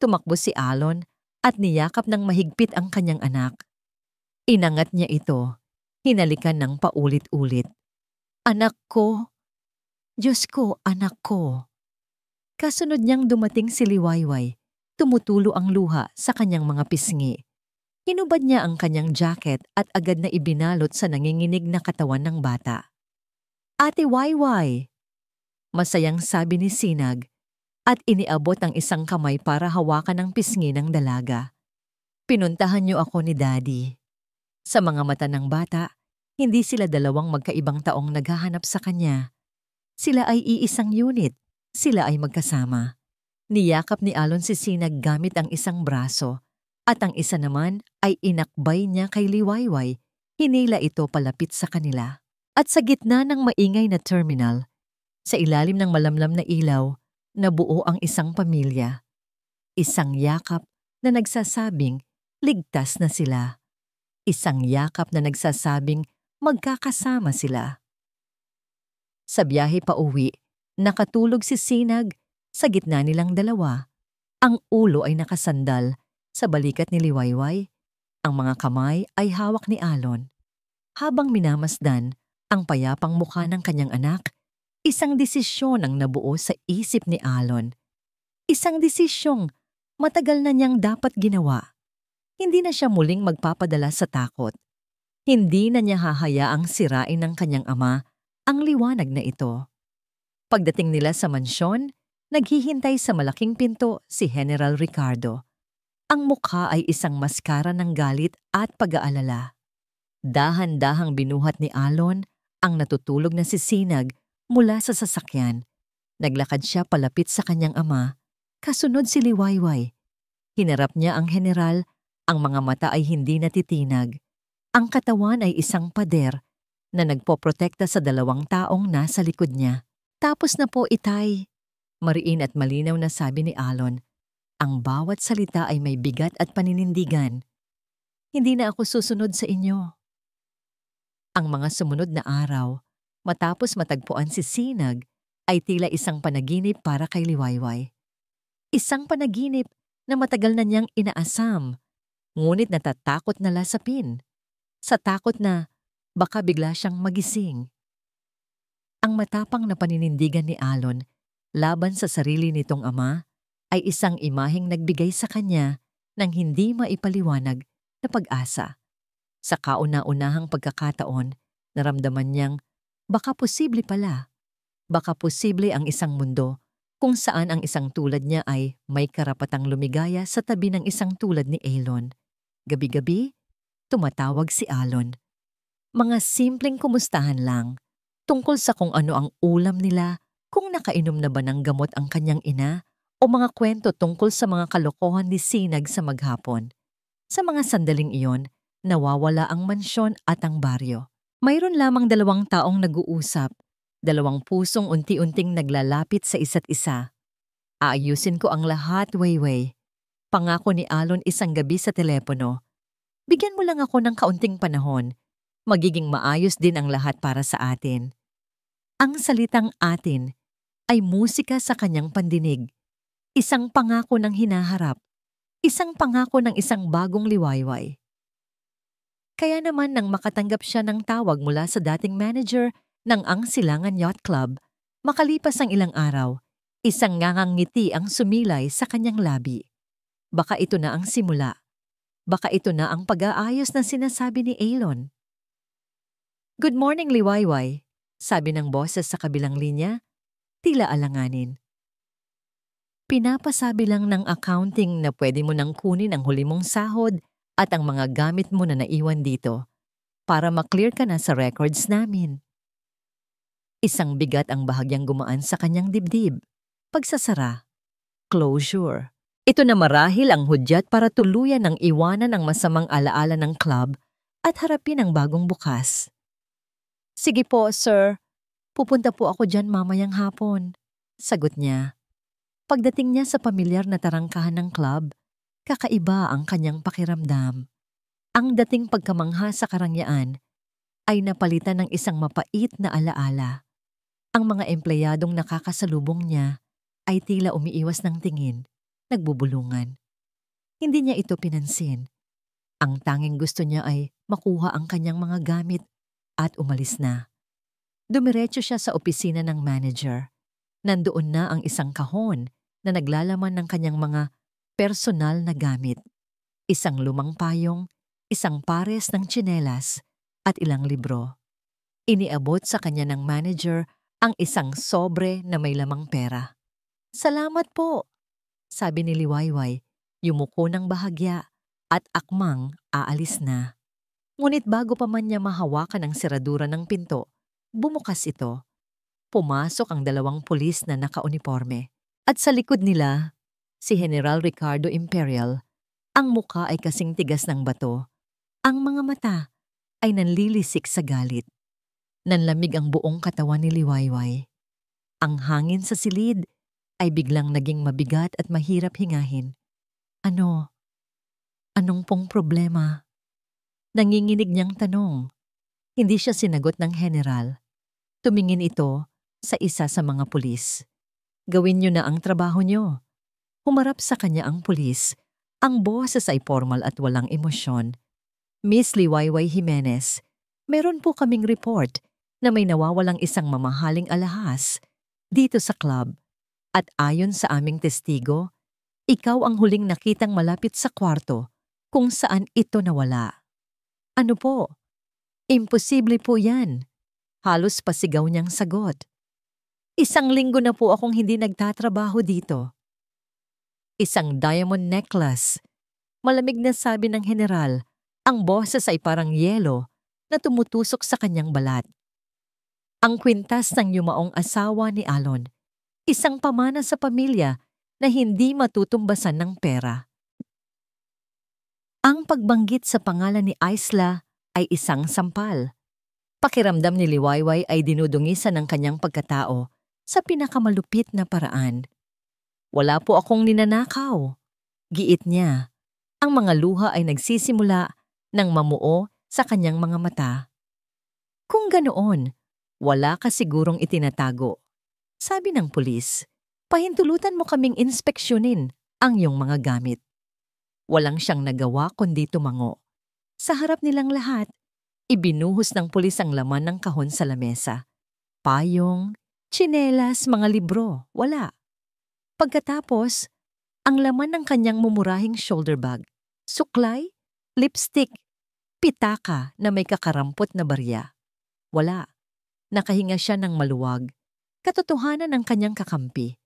Tumakbo si Alon at niyakap ng mahigpit ang kanyang anak. Inangat niya ito, hinalikan ng paulit-ulit. Anak ko! Diyos ko, anak ko! Kasunod niyang dumating si Liwayway, tumutulo ang luha sa kanyang mga pisngi. Hinubad niya ang kanyang jacket at agad na ibinalot sa nanginginig na katawan ng bata. Ate Wayway! Masayang sabi ni Sinag at iniabot ang isang kamay para hawakan ang pisngi ng dalaga. Pinuntahan niyo ako ni Daddy. Sa mga mata ng bata, hindi sila dalawang magkaibang taong naghahanap sa kanya. Sila ay iisang unit, sila ay magkasama. Niyakap ni Alon si Sinag gamit ang isang braso. At ang isa naman ay inakbay niya kay Liwayway, hinila ito palapit sa kanila. At sa gitna ng maingay na terminal, sa ilalim ng malamlam na ilaw, nabuo ang isang pamilya. Isang yakap na nagsasabing ligtas na sila. Isang yakap na nagsasabing magkakasama sila. Sa biyahe pa uwi, nakatulog si Sinag sa gitna nilang dalawa. Ang ulo ay nakasandal sa balikat ni Liwayway, ang mga kamay ay hawak ni Alon. Habang minamasdan ang payapang mukha ng kanyang anak, isang desisyon ang nabuo sa isip ni Alon. Isang desisyong matagal na niyang dapat ginawa. Hindi na siya muling magpapadala sa takot. Hindi na niya hahayaang sirain ng kanyang ama ang liwanag na ito. Pagdating nila sa mansyon, naghihintay sa malaking pinto si General Ricardo. Ang mukha ay isang maskara ng galit at pag-aalala. Dahan-dahang binuhat ni Alon ang natutulog na si Sinag mula sa sasakyan. Naglakad siya palapit sa kanyang ama, kasunod si Liwayway. Hinarap niya ang general, ang mga mata ay hindi natitinag. Ang katawan ay isang pader na nagpoprotekta sa 2 taong nasa likod niya. Tapos na po, itay. Mariin at malinaw na sabi ni Alon. Ang bawat salita ay may bigat at paninindigan. Hindi na ako susunod sa inyo. Ang mga sumunod na araw, matapos matagpuan si Sinag, ay tila isang panaginip para kay Liwayway. Isang panaginip na matagal na niyang inaasam, ngunit natatakot na lasapin. Sa takot na baka bigla siyang magising. Ang matapang na paninindigan ni Alon laban sa sarili nitong ama ay isang imaheng nagbigay sa kanya ng hindi maipaliwanag na pag-asa. Sa kauna-unahang pagkakataon, naramdaman niyang baka posible pala. Baka posible ang isang mundo kung saan ang isang tulad niya ay may karapatang lumigaya sa tabi ng isang tulad ni Alon. Gabi-gabi, tumatawag si Alon. Mga simpleng kumustahan lang, tungkol sa kung ano ang ulam nila, kung nakainom na ba ng gamot ang kanyang ina, o mga kwento tungkol sa mga kalokohan ni Sinag sa maghapon. Sa mga sandaling iyon, nawawala ang mansyon at ang baryo. Mayroon lamang 2 taong nag-uusap, 2 pusong unti-unting naglalapit sa isa't isa. Aayusin ko ang lahat, Wayway. Pangako ni Alon isang gabi sa telepono. Bigyan mo lang ako ng kaunting panahon. Magiging maayos din ang lahat para sa atin. Ang salitang atin ay musika sa kanyang pandinig. Isang pangako ng hinaharap. Isang pangako ng isang bagong Liwayway. Kaya naman nang makatanggap siya ng tawag mula sa dating manager ng Ang Silangan Yacht Club, makalipas ang ilang araw, isang ngangang ngiti ang sumilay sa kanyang labi. Baka ito na ang simula. Baka ito na ang pag-aayos na sinasabi ni Alon. Good morning, Liwayway, sabi ng boses sa kabilang linya, tila alanganin. Pinapasabi lang ng accounting na pwede mo nang kunin ang huli mong sahod at ang mga gamit mo na naiwan dito para maklear ka na sa records namin. Isang bigat ang bahagyang gumaan sa kanyang dibdib. Pagsasara. Closure. Ito na marahil ang hudyat para tuluyan ng iwanan ang masamang alaala ng club at harapin ang bagong bukas. Sige po, sir. Pupunta po ako dyan mamayang hapon. Sagot niya. Pagdating niya sa pamilyar na tarangkahan ng club, kakaiba ang kanyang pakiramdam. Ang dating pagkamangha sa karangyaan ay napalitan ng isang mapait na alaala. Ang mga empleyadong nakakasalubong niya ay tila umiiwas ng tingin, nagbubulungan. Hindi niya ito pinansin. Ang tanging gusto niya ay makuha ang kanyang mga gamit at umalis na. Dumiretso siya sa opisina ng manager. Nandoon na ang isang kahon na naglalaman ng kanyang mga personal na gamit. Isang lumang payong, isang pares ng tsinelas, at ilang libro. Iniabot sa kanya ng manager ang isang sobre na may lamang pera. Salamat po, sabi ni Liwayway, yumuko ng bahagya at akmang aalis na. Ngunit bago pa man niya mahawakan ang seradura ng pinto, bumukas ito. Pumasok ang 2 pulis na nakauniforme. At sa likod nila, si General Ricardo Imperial. Ang muka ay kasing tigas ng bato. Ang mga mata ay nanlilisik sa galit. Nanlamig ang buong katawan ni Liwayway. Ang hangin sa silid ay biglang naging mabigat at mahirap hingahin. Ano? Anong pong problema? Nanginginig niyang tanong. Hindi siya sinagot ng general. Tumingin ito sa isa sa mga pulis. Gawin niyo na ang trabaho niyo. Humarap sa kanya ang pulis. Ang boses ay formal at walang emosyon. Miss Liwayway Jimenez, meron po kaming report na may nawawalang isang mamahaling alahas dito sa club. At ayon sa aming testigo, ikaw ang huling nakitang malapit sa kwarto kung saan ito nawala. Ano po? Imposible po yan. Halos pasigaw niyang sagot. 1 linggo na po akong hindi nagtatrabaho dito. Isang diamond necklace. Malamig na sabi ng general, ang boses ay parang yelo na tumutusok sa kanyang balat. Ang kwintas ng yumaong asawa ni Alon, isang pamana sa pamilya na hindi matutumbasan ng pera. Ang pagbanggit sa pangalan ni Isla ay isang sampal. Pakiramdam ni Liwayway ay dinudungisan ng kanyang pagkatao sa pinakamalupit na paraan. Wala po akong ninanakaw. Giit niya. Ang mga luha ay nagsisimula ng mamuo sa kanyang mga mata. Kung ganoon, wala ka sigurong itinatago. Sabi ng pulis, pahintulutan mo kaming inspeksyonin ang iyong mga gamit. Walang siyang nagawa kundi tumango. Sa harap nilang lahat, ibinuhos ng pulis ang laman ng kahon sa lamesa. Payong, tsinelas, mga libro, wala. Pagkatapos, ang laman ng kanyang mumurahing shoulder bag, suklay, lipstick, pitaka na may kakarampot na barya. Wala. Nakahinga siya ng maluwag, katotohanan ng kanyang kakampi.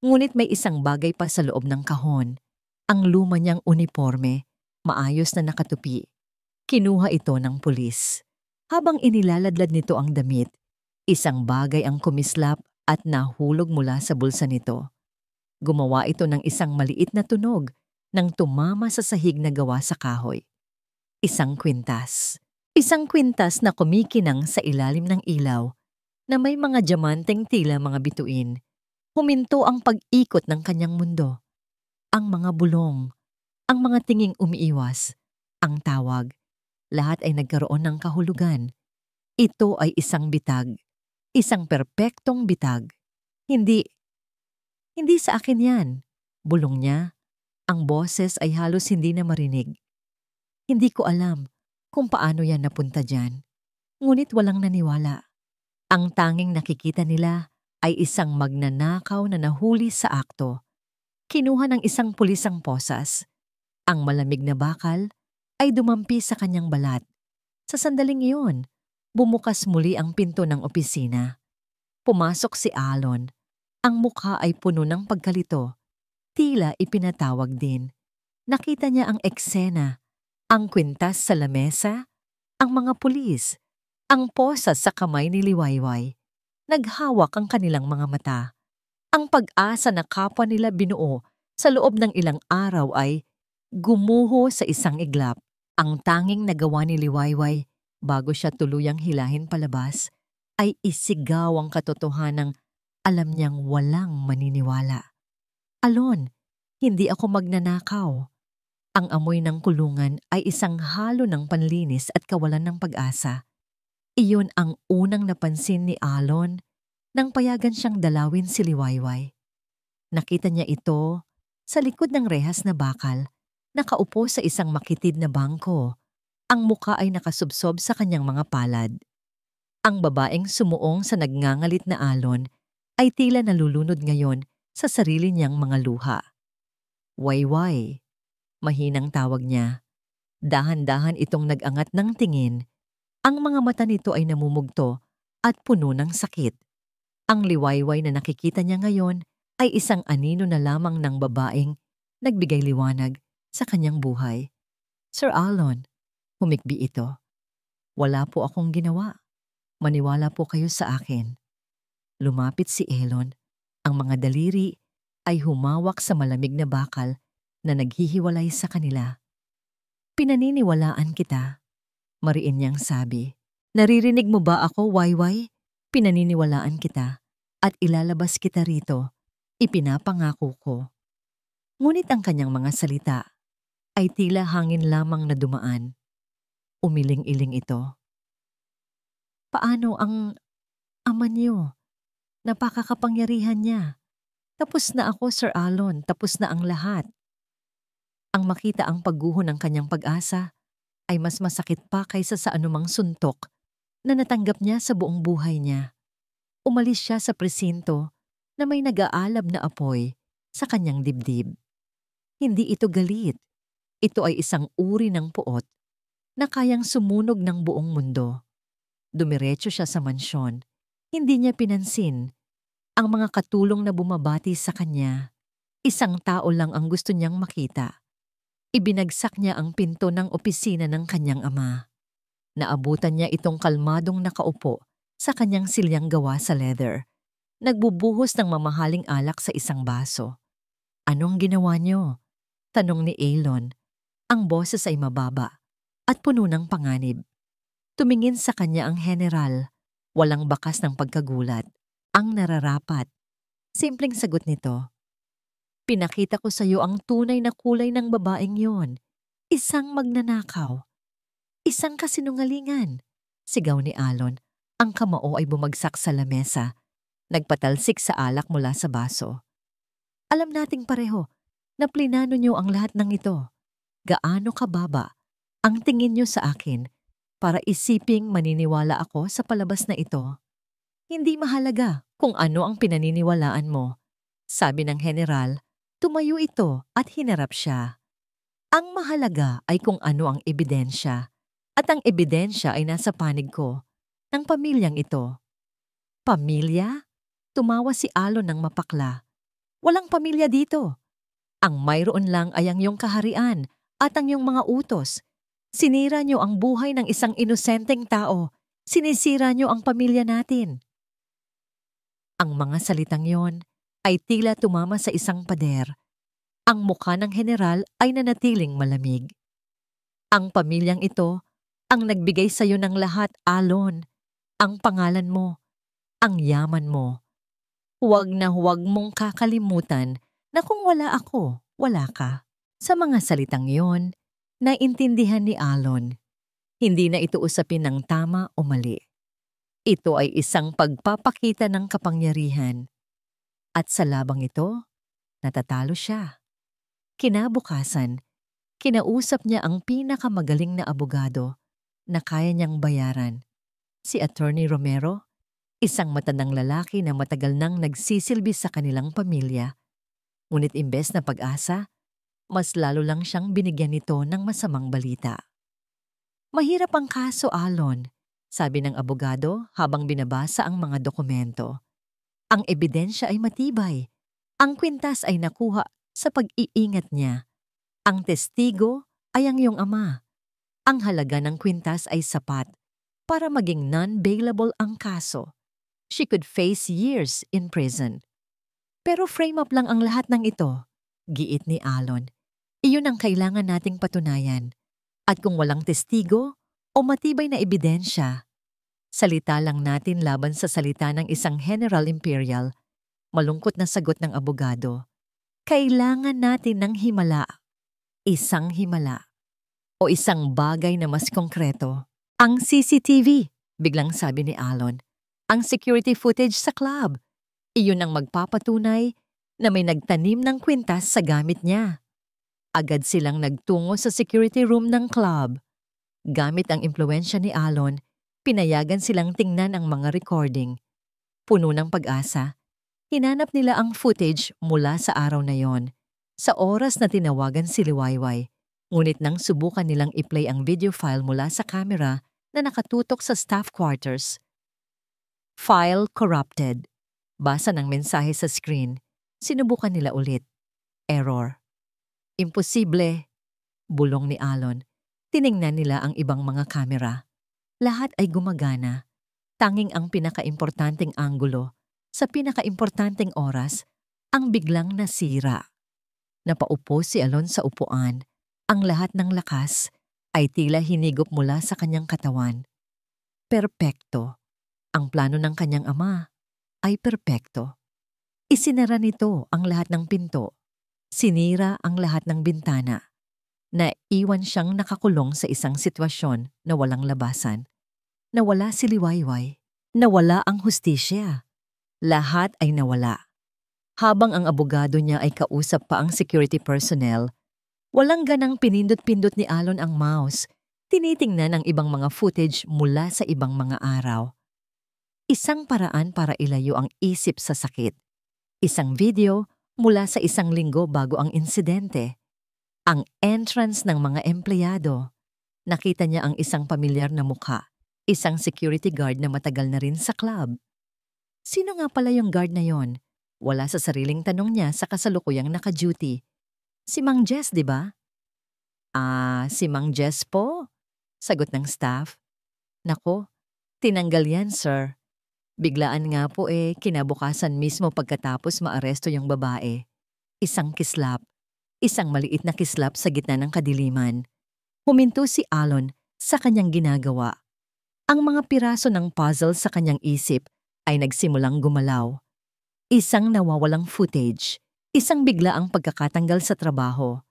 Ngunit may isang bagay pa sa loob ng kahon, ang luma niyang uniforme, maayos na nakatupi. Kinuha ito ng pulis. Habang inilaladlad nito ang damit, isang bagay ang kumislap at nahulog mula sa bulsa nito. Gumawa ito ng isang maliit na tunog nang tumama sa sahig na gawa sa kahoy. Isang kwintas. Isang kwintas na kumikinang sa ilalim ng ilaw na may mga diamanteng tila mga bituin. Huminto ang pag-ikot ng kanyang mundo. Ang mga bulong, ang mga tinging umiiwas, ang tawag, lahat ay nagkaroon ng kahulugan. Ito ay isang bitag, isang perpektong bitag. Hindi sa akin yan. Bulong niya, ang boses ay halos hindi na marinig. Hindi ko alam kung paano yan napunta dyan. Ngunit walang naniwala. Ang tanging nakikita nila ay isang magnanakaw na nahuli sa akto. Kinuha ng isang pulis ang posas. Ang malamig na bakal ay dumampi sa kanyang balat. Sa sandaling iyon, bumukas muli ang pinto ng opisina. Pumasok si Alon. Ang mukha ay puno ng pagkalito. Tila ipinatawag din. Nakita niya ang eksena, ang kwintas sa lamesa, ang mga pulis, ang posas sa kamay ni Liwayway. Naghawak ang kanilang mga mata. Ang pag-asa na kapwa nila binuo sa loob ng ilang araw ay gumuho sa isang iglap. Ang tanging nagawa ni Liwayway bago siya tuluyang hilahin palabas ay isigaw ang katotohanang alam niyang walang maniniwala. Alon, hindi ako magnanakaw. Ang amoy ng kulungan ay isang halo ng panlinis at kawalan ng pag-asa. Iyon ang unang napansin ni Alon nang payagan siyang dalawin si Liwayway. Nakita niya ito sa likod ng rehas na bakal, nakaupo sa isang makitid na bangko. Ang muka ay nakasubsob sa kanyang mga palad. Ang babaeng sumuong sa nagngangalit na Alon ay tila nalulunod ngayon sa sarili niyang mga luha. Wayway, mahinang tawag niya. Dahan-dahan itong nag-angat ng tingin. Ang mga mata nito ay namumugto at puno ng sakit. Ang Liwayway na nakikita niya ngayon ay isang anino na lamang ng babaeng nagbigay liwanag sa kanyang buhay. Sir Alon, humikbi ito. Wala po akong ginawa. Maniwala po kayo sa akin. Lumapit si Elon. Ang mga daliri ay humawak sa malamig na bakal na naghihiwalay sa kanila. Pinaniniwalaan kita, mariin niyang sabi. Naririnig mo ba ako, Wayway? Pinaniniwalaan kita at ilalabas kita rito. Ipinapangako ko. Ngunit ang kanyang mga salita ay tila hangin lamang na dumaan. Umiling-iling ito. Paano ang ama niyo? Napakakapangyarihan niya. Tapos na ako, Sir Alon. Tapos na ang lahat. Ang makita ang pagguho ng kanyang pag-asa ay mas masakit pa kaysa sa anumang suntok na natanggap niya sa buong buhay niya. Umalis siya sa presinto na may nag-aalab na apoy sa kanyang dibdib. Hindi ito galit. Ito ay isang uri ng puot na kayang sumunog ng buong mundo. Dumiretso siya sa mansyon. Hindi niya pinansin ang mga katulong na bumabati sa kanya. Isang tao lang ang gusto niyang makita. Ibinagsak niya ang pinto ng opisina ng kanyang ama. Naabutan niya itong kalmadong nakaupo sa kanyang silyang gawa sa leather. Nagbubuhos ng mamahaling alak sa isang baso. Anong ginawa niyo? Tanong ni Elon. Ang boses ay mababa at puno ng panganib. Tumingin sa kanya ang general, walang bakas ng pagkagulat, ang nararapat. Simpleng sagot nito, "Pinakita ko sa iyo ang tunay na kulay ng babaeng yon. Isang magnanakaw. Isang kasinungalingan." Sigaw ni Alon. Ang kamao ay bumagsak sa lamesa. Nagpatalsik sa alak mula sa baso. Alam nating pareho na plinano niyo ang lahat ng ito. Gaano kababa ang tingin niyo sa akin para isiping maniniwala ako sa palabas na ito? Hindi mahalaga kung ano ang pinaniniwalaan mo. Sabi ng general, tumayo ito at hinarap siya. Ang mahalaga ay kung ano ang ebidensya. At ang ebidensya ay nasa panig ko, ng pamilyang ito. Pamilya? Tumawa si Alon ng mapakla. Walang pamilya dito. Ang mayroon lang ay ang iyong kaharian at ang iyong mga utos. Sinira niyo ang buhay ng isang inosenteng tao. Sinisira niyo ang pamilya natin. Ang mga salitang yon ay tila tumama sa isang pader. Ang mukha ng general ay nanatiling malamig. Ang pamilyang ito ang nagbigay sa iyo ng lahat, Alon. Ang pangalan mo, ang yaman mo. Huwag na huwag mong kakalimutan na kung wala ako, wala ka. Sa mga salitang yon, naintindihan ni Alon. Hindi na ito usapin ng tama o mali. Ito ay isang pagpapakita ng kapangyarihan. At sa labang ito, natatalo siya. Kinabukasan, kinausap niya ang pinakamagaling na abogado na kaya niyang bayaran. Si Attorney Romero, isang matandang lalaki na matagal nang nagsisilbi sa kanilang pamilya. Ngunit imbes na pag-asa, mas lalo lang siyang binigyan nito ng masamang balita. "Mahirap ang kaso, Alon," sabi ng abogado habang binabasa ang mga dokumento. "Ang ebidensya ay matibay. Ang kwintas ay nakuha sa pag-iingat niya. Ang testigo ay ang iyong ama. Ang halaga ng kwintas ay sapat para maging non-bailable ang kaso. She could face years in prison." "Pero frame up lang ang lahat ng ito," giit ni Alon. "Iyon ang kailangan nating patunayan. At kung walang testigo o matibay na ebidensya, salita lang natin laban sa salita ng isang General Imperial." Malungkot na sagot ng abogado. "Kailangan natin ng himala. Isang himala. O isang bagay na mas konkreto. Ang CCTV, biglang sabi ni Alon. Ang security footage sa club. Iyon ang magpapatunay na may nagtanim ng kwintas sa gamit niya." Agad silang nagtungo sa security room ng club. Gamit ang impluwensya ni Alon, pinayagan silang tingnan ang mga recording. Puno ng pag-asa, hinanap nila ang footage mula sa araw na yon, sa oras na tinawagan si Liwayway. Ngunit nang subukan nilang i-play ang video file mula sa camera na nakatutok sa staff quarters. "File corrupted." Basa ng mensahe sa screen. Sinubukan nila ulit. Error. "Imposible," bulong ni Alon. Tiningnan nila ang ibang mga kamera. Lahat ay gumagana. Tanging ang pinakaimportanteng anggulo, sa pinakaimportanteng oras, ang biglang nasira. Napaupo si Alon sa upuan. Ang lahat ng lakas ay tila hinigop mula sa kanyang katawan. Perpekto. Ang plano ng kanyang ama ay perpekto. Isinara nito ang lahat ng pinto. Sinira ang lahat ng bintana. Naiwan siyang nakakulong sa isang sitwasyon na walang labasan. Nawala si Liwayway. Nawala ang hustisya. Lahat ay nawala. Habang ang abogado niya ay kausap pa ang security personnel, walang ganang pinindot-pindot ni Alon ang mouse. Tinitingnan ang ibang mga footage mula sa ibang mga araw. Isang paraan para ilayo ang isip sa sakit. Isang video mula sa isang linggo bago ang insidente. Ang entrance ng mga empleyado. Nakita niya ang isang pamilyar na mukha, isang security guard na matagal na rin sa club. Sino nga pala yung guard na yon? Wala sa sariling tanong niya sa kasalukuyang naka-duty. "Si Mang Jess, di ba?" Si Mang Jess po," sagot ng staff. "Nako, tinanggal yan, sir. Biglaan nga po kinabukasan mismo pagkatapos maaresto yung babae. Isang kislap. Isang maliit na kislap sa gitna ng kadiliman. Huminto si Alon sa kanyang ginagawa. Ang mga piraso ng puzzle sa kanyang isip ay nagsimulang gumalaw. Isang nawawalang footage, isang biglaang pagkakatanggal sa trabaho.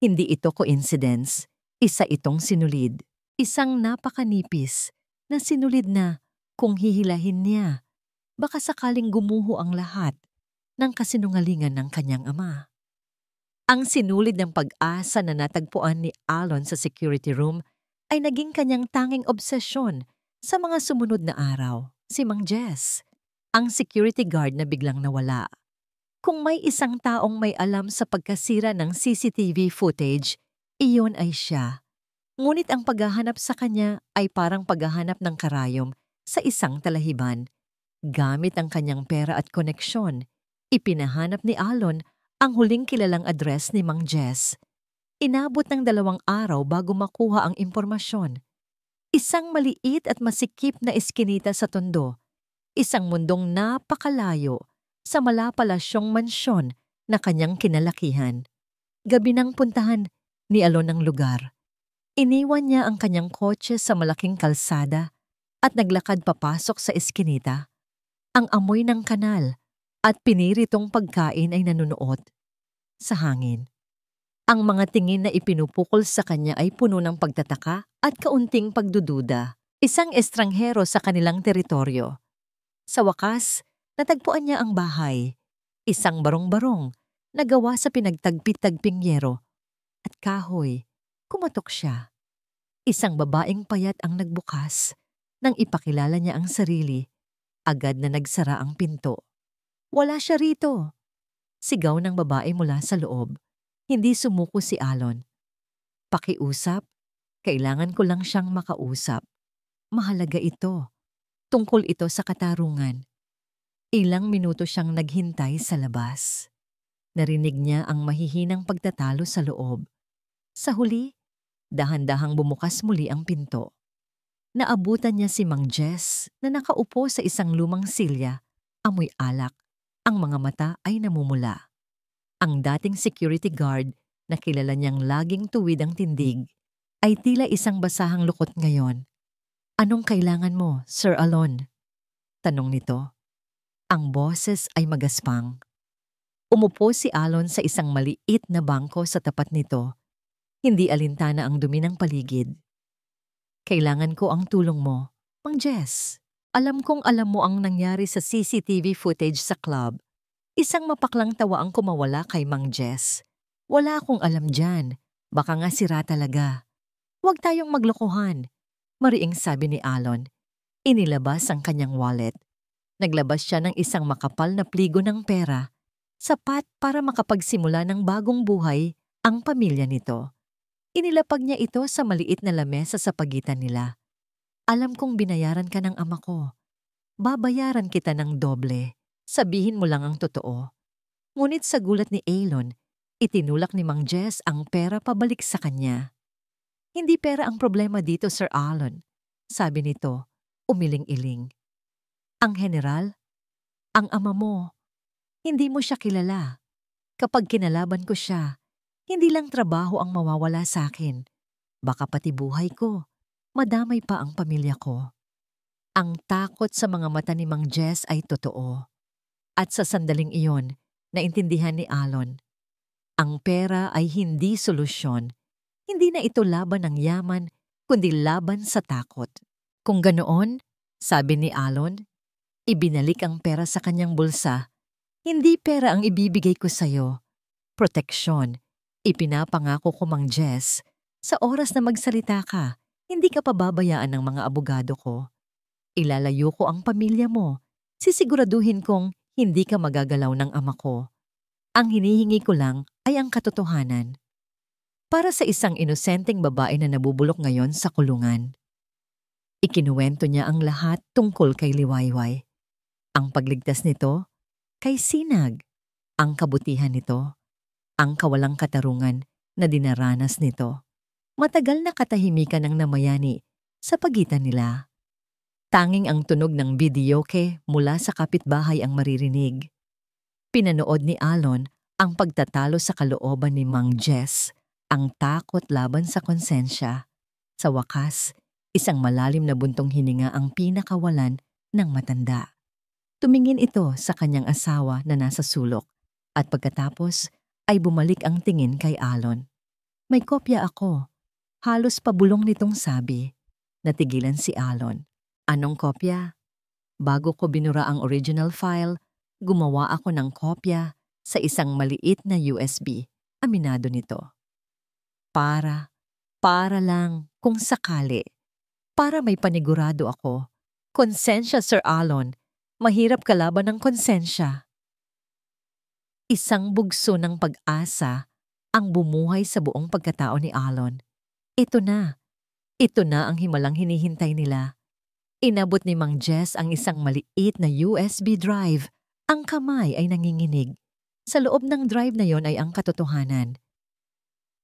Hindi ito coincidence, isa itong sinulid. Isang napakanipis na sinulid na kung hihilahin niya, baka sakaling gumuho ang lahat ng kasinungalingan ng kanyang ama. Ang sinulid ng pag-asa na natagpuan ni Alon sa security room ay naging kanyang tanging obsesyon sa mga sumunod na araw. Si Mang Jess, ang security guard na biglang nawala. Kung may isang taong may alam sa pagkasira ng CCTV footage, iyon ay siya. Ngunit ang paghahanap sa kanya ay parang paghahanap ng karayom sa isang talahiban. Gamit ang kanyang pera at koneksyon, ipinahanap ni Alon ang huling kilalang address ni Mang Jess. Inabot ng 2 araw bago makuha ang impormasyon. Isang maliit at masikip na eskinita sa Tondo. Isang mundong napakalayo sa malapalasyong mansyon na kanyang kinalakihan. Gabi nang puntahan ni Alon ang lugar. Iniwan niya ang kanyang kotse sa malaking kalsada at naglakad papasok sa eskinita. Ang amoy ng kanal at piniritong pagkain ay nanunuot sa hangin. Ang mga tingin na ipinupukol sa kanya ay puno ng pagtataka at kaunting pagdududa. Isang estranghero sa kanilang teritoryo. Sa wakas, natagpuan niya ang bahay. Isang barong-barong na gawa sa pinagtagpit-tagping yero at kahoy. Kumatok siya. Isang babaeng payat ang nagbukas. Nang ipakilala niya ang sarili, agad na nagsara ang pinto. Wala siya rito. Sigaw ng babae mula sa loob. Hindi sumuko si Alon. Pakiusap, kailangan ko lang siyang makausap. Mahalaga ito. Tungkol ito sa katarungan. Ilang minuto siyang naghintay sa labas. Narinig niya ang mahihinang pagtatalo sa loob. Sa huli, dahan-dahang bumukas muli ang pinto. Naabutan niya si Mang Jess na nakaupo sa isang lumang silya, amoy alak. Ang mga mata ay namumula. Ang dating security guard na kilala niyang laging tuwid ang tindig ay tila isang basahang lukot ngayon. Anong kailangan mo, Sir Alon? Tanong nito. Ang boses ay magaspang. Umupo si Alon sa isang maliit na bangko sa tapat nito. Hindi alintana ang dumi ng paligid. Kailangan ko ang tulong mo, Mang Jess. Alam kong alam mo ang nangyari sa CCTV footage sa club. Isang mapaklang tawa ang kumawala kay Mang Jess. Wala akong alam dyan. Baka nga sira talaga. Huwag tayong maglokohan. Mariing sabi ni Alon. Inilabas ang kanyang wallet. Naglabas siya ng isang makapal na pligo ng pera. Sapat para makapagsimula ng bagong buhay ang pamilya nito. Inilapag niya ito sa maliit na lamesa sa pagitan nila. Alam kong binayaran ka ng ama ko. Babayaran kita ng doble. Sabihin mo lang ang totoo. Ngunit sa gulat ni Alon, itinulak ni Mang Jess ang pera pabalik sa kanya. Hindi pera ang problema dito, Sir Alon. Sabi nito, umiling-iling. Ang general, ang ama mo, hindi mo siya kilala. Kapag kinalaban ko siya, hindi lang trabaho ang mawawala sa akin. Baka pati buhay ko. Madamay pa ang pamilya ko. Ang takot sa mga mata ni Mang Jess ay totoo. At sa sandaling iyon, naintindihan ni Alon. Ang pera ay hindi solusyon. Hindi na ito laban ng yaman, kundi laban sa takot. Kung ganoon, sabi ni Alon, ibinalik ang pera sa kanyang bulsa. Hindi pera ang ibibigay ko sa'yo. Proteksyon. Ipinapangako ko, Mang Jess, sa oras na magsalita ka, hindi ka pababayaan ng mga abogado ko. Ilalayo ko ang pamilya mo. Sisiguraduhin kong hindi ka magagalaw ng ama ko. Ang hinihingi ko lang ay ang katotohanan. Para sa isang inosenteng babae na nabubulok ngayon sa kulungan. Ikinuwento niya ang lahat tungkol kay Liwayway. Ang pagligtas nito, kay Sinag. Ang kabutihan nito, ang kawalang katarungan na dinaranas nito. Matagal na katahimikan ng namayani sa pagitan nila. Tanging ang tunog ng videoke mula sa kapitbahay ang maririnig. Pinanood ni Alon Ang pagtatalo sa kalooban ni Mang Jess, ang takot laban sa konsensya. Sa wakas, isang malalim na buntong hininga ang pinakawalan ng matanda. Tumingin ito sa kanyang asawa na nasa sulok at pagkatapos ay bumalik ang tingin kay Alon. May kopya ako. Halos pabulong nitong sabi. Natigilan si Alon. Anong kopya? Bago ko binura ang original file, gumawa ako ng kopya sa isang maliit na USB. Aminado nito. Para lang kung sakali. Para may panigurado ako. Konsensya, Sir Alon. Mahirap kalaban ng konsensya. Isang bugso ng pag-asa ang bumuhay sa buong pagkatao ni Alon. Ito na ang himalang hinihintay nila. Inabot ni Mang Jess ang isang maliit na USB drive. Ang kamay ay nanginginig. Sa loob ng drive na yon ay ang katotohanan.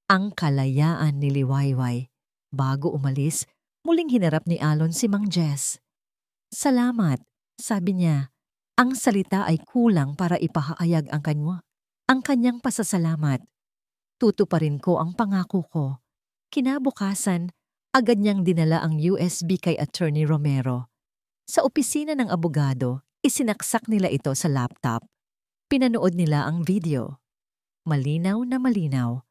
Ang kalayaan ni Liwayway. Bago umalis, muling hinarap ni Alon si Mang Jess. Salamat, sabi niya. Ang salita ay kulang para ipahayag ang kanyang pasasalamat. Tutuparin ko ang pangako ko. Kinabukasan, agad niyang dinala ang USB kay Attorney Romero. Sa opisina ng abogado, isinaksak nila ito sa laptop. Pinanood nila ang video. Malinaw na malinaw.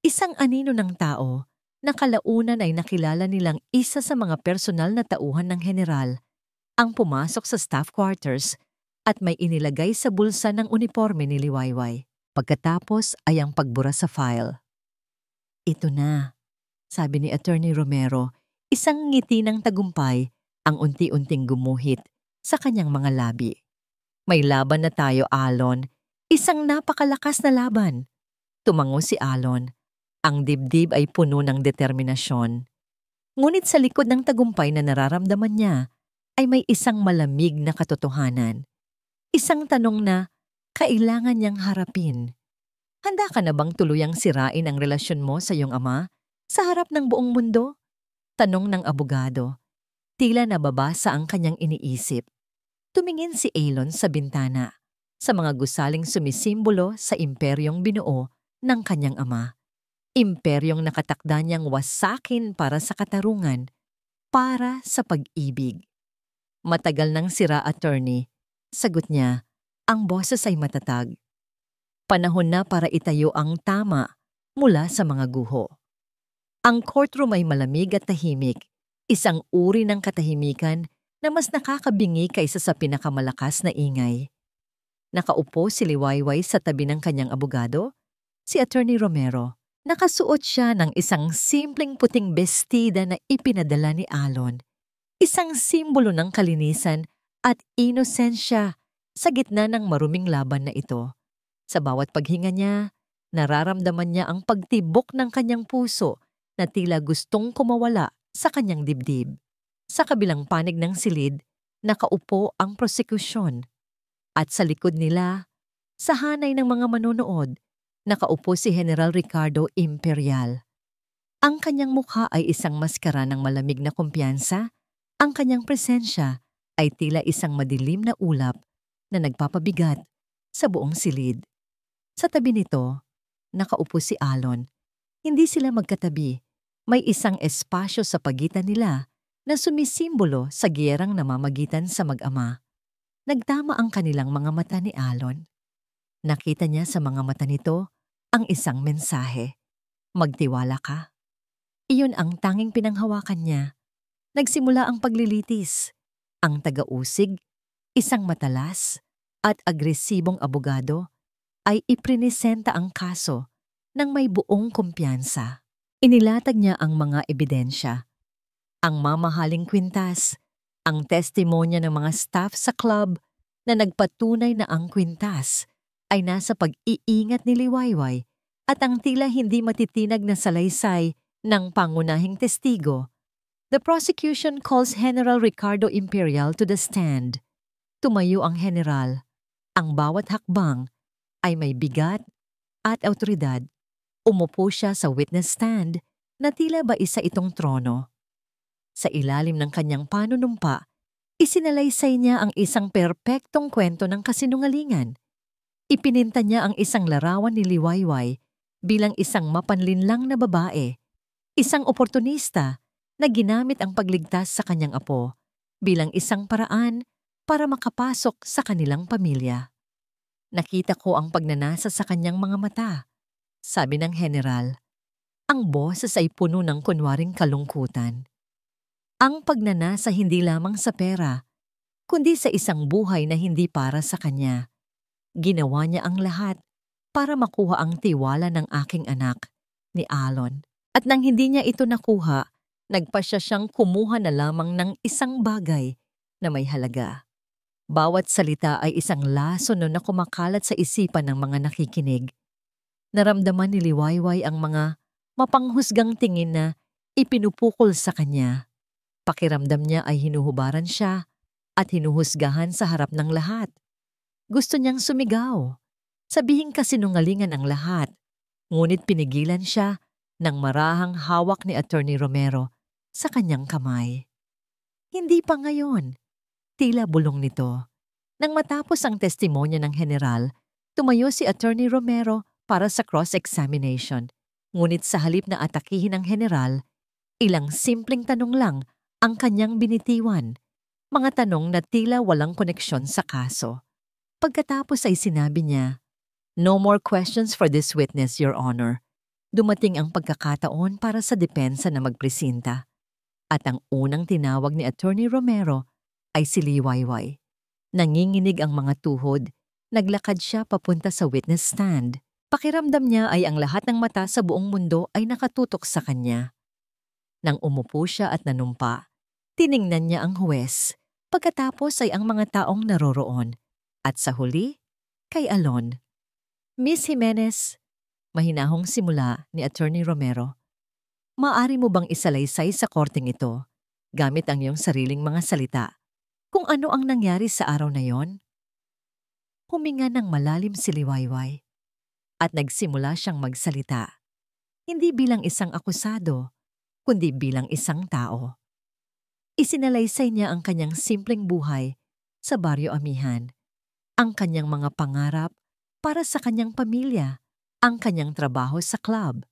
Isang anino ng tao na kalaunan ay nakilala nilang isa sa mga personal na tauhan ng general ang pumasok sa staff quarters at may inilagay sa bulsa ng uniforme ni Liwayway. Pagkatapos ay ang pagbura sa file. Ito na, sabi ni Attorney Romero, isang ngiti ng tagumpay ang unti-unting gumuhit sa kanyang mga labi. May laban na tayo, Alon. Isang napakalakas na laban. Tumango si Alon. Ang dibdib ay puno ng determinasyon. Ngunit sa likod ng tagumpay na nararamdaman niya ay may isang malamig na katotohanan. Isang tanong na kailangan niyang harapin. Handa ka na bang tuluyang sirain ang relasyon mo sa iyong ama sa harap ng buong mundo? Tanong ng abogado. Tila nababasa ang kanyang iniisip. Tumingin si Alon sa bintana, sa mga gusaling sumisimbolo sa imperyong binuo ng kanyang ama. Imperyong nakatakda niyang wasakin para sa katarungan, para sa pag-ibig. Matagal nang sira, attorney. Sagot niya, ang boses ay matatag. Panahon na para itayo ang tama mula sa mga guho. Ang courtroom ay malamig at tahimik, isang uri ng katahimikan na mas nakakabingi kaysa sa pinakamalakas na ingay. Nakaupo si Liwayway sa tabi ng kanyang abogado, si Attorney Romero. Nakasuot siya ng isang simpleng puting bestida na ipinadala ni Alon. Isang simbolo ng kalinisan at inosensya sa gitna ng maruming laban na ito. Sa bawat paghinga niya, nararamdaman niya ang pagtibok ng kanyang puso na tila gustong kumawala sa kanyang dibdib. Sa kabilang panig ng silid, nakaupo ang prosekusyon. At sa likod nila, sa hanay ng mga manonood, nakaupo si General Ricardo Imperial. Ang kanyang mukha ay isang maskara ng malamig na kumpiyansa, ang kanyang presensya ay tila isang madilim na ulap na nagpapabigat sa buong silid. Sa tabi nito, nakaupo si Alon. Hindi sila magkatabi. May isang espasyo sa pagitan nila na sumisimbolo sa giyerang namamagitan sa mag-ama. Nagtama ang kanilang mga mata ni Alon. Nakita niya sa mga mata nito ang isang mensahe. Magtiwala ka. Iyon ang tanging pinanghawakan niya. Nagsimula ang paglilitis. Ang taga-usig, isang matalas at agresibong abogado, ay iprinisenta ang kaso ng may buong kumpiyansa. Inilatag niya ang mga ebidensya, ang mamahaling kwintas, ang testimonya ng mga staff sa club na nagpatunay na ang kwintas ay nasa pag-iingat ni Liwayway at ang tila hindi matitinag na salaysay ng pangunahing testigo. The prosecution calls General Ricardo Imperial to the stand. Tumayo ang general. Ang bawat hakbang ay may bigat at awtoridad. Umupo siya sa witness stand na tila ba isa itong trono. Sa ilalim ng kanyang panunumpa, isinalaysay niya ang isang perpektong kwento ng kasinungalingan. Ipininta niya ang isang larawan ni Liwayway bilang isang mapanlinlang na babae, isang oportunista na ginamit ang pagligtas sa kanyang apo bilang isang paraan para makapasok sa kanilang pamilya. Nakita ko ang pagnanasa sa kanyang mga mata, sabi ng general. Ang boses ay puno ng kunwaring kalungkutan. Ang pagnanasa hindi lamang sa pera, kundi sa isang buhay na hindi para sa kanya. Ginawa niya ang lahat para makuha ang tiwala ng aking anak, ni Alon. At nang hindi niya ito nakuha, nagpasya siyang kumuha na lamang ng isang bagay na may halaga. Bawat salita ay isang laso na kumakalat sa isipan ng mga nakikinig. Naramdaman ni Liwayway ang mga mapanghusgang tingin na ipinupukol sa kanya. Pakiramdam niya ay hinuhubaran siya at hinuhusgahan sa harap ng lahat. Gusto niyang sumigaw, sabihing kasinungalingan ang lahat, ngunit pinigilan siya ng marahang hawak ni Attorney Romero sa kanyang kamay. Hindi pa ngayon, tila bulong nito. Nang matapos ang testimonya ng general, tumayo si Attorney Romero para sa cross-examination. Ngunit sa halip na atakihin ng general, ilang simpleng tanong lang ang kanyang binitiwan, mga tanong na tila walang koneksyon sa kaso. Pagkatapos ay sinabi niya, "No more questions for this witness, Your Honor." Dumating ang pagkakataon para sa depensa na magpresinta. At ang unang tinawag ni Attorney Romero ay si Liwayway. Nanginginig ang mga tuhod, naglakad siya papunta sa witness stand. Pakiramdam niya ay ang lahat ng mata sa buong mundo ay nakatutok sa kanya. Nang umupo siya at nanumpa, tiningnan niya ang huwes. Pagkatapos ay ang mga taong naroroon. At sa huli, kay Alon. "Miss Jimenez," mahinahong simula ni Attorney Romero, "maaari mo bang isalaysay sa korteng ito, gamit ang iyong sariling mga salita, kung ano ang nangyari sa araw na yon?" Huminga ng malalim si Liwayway at nagsimula siyang magsalita, hindi bilang isang akusado, kundi bilang isang tao. Isinalaysay niya ang kanyang simpleng buhay sa Baryo Amihan, ang kanyang mga pangarap para sa kanyang pamilya, ang kanyang trabaho sa club.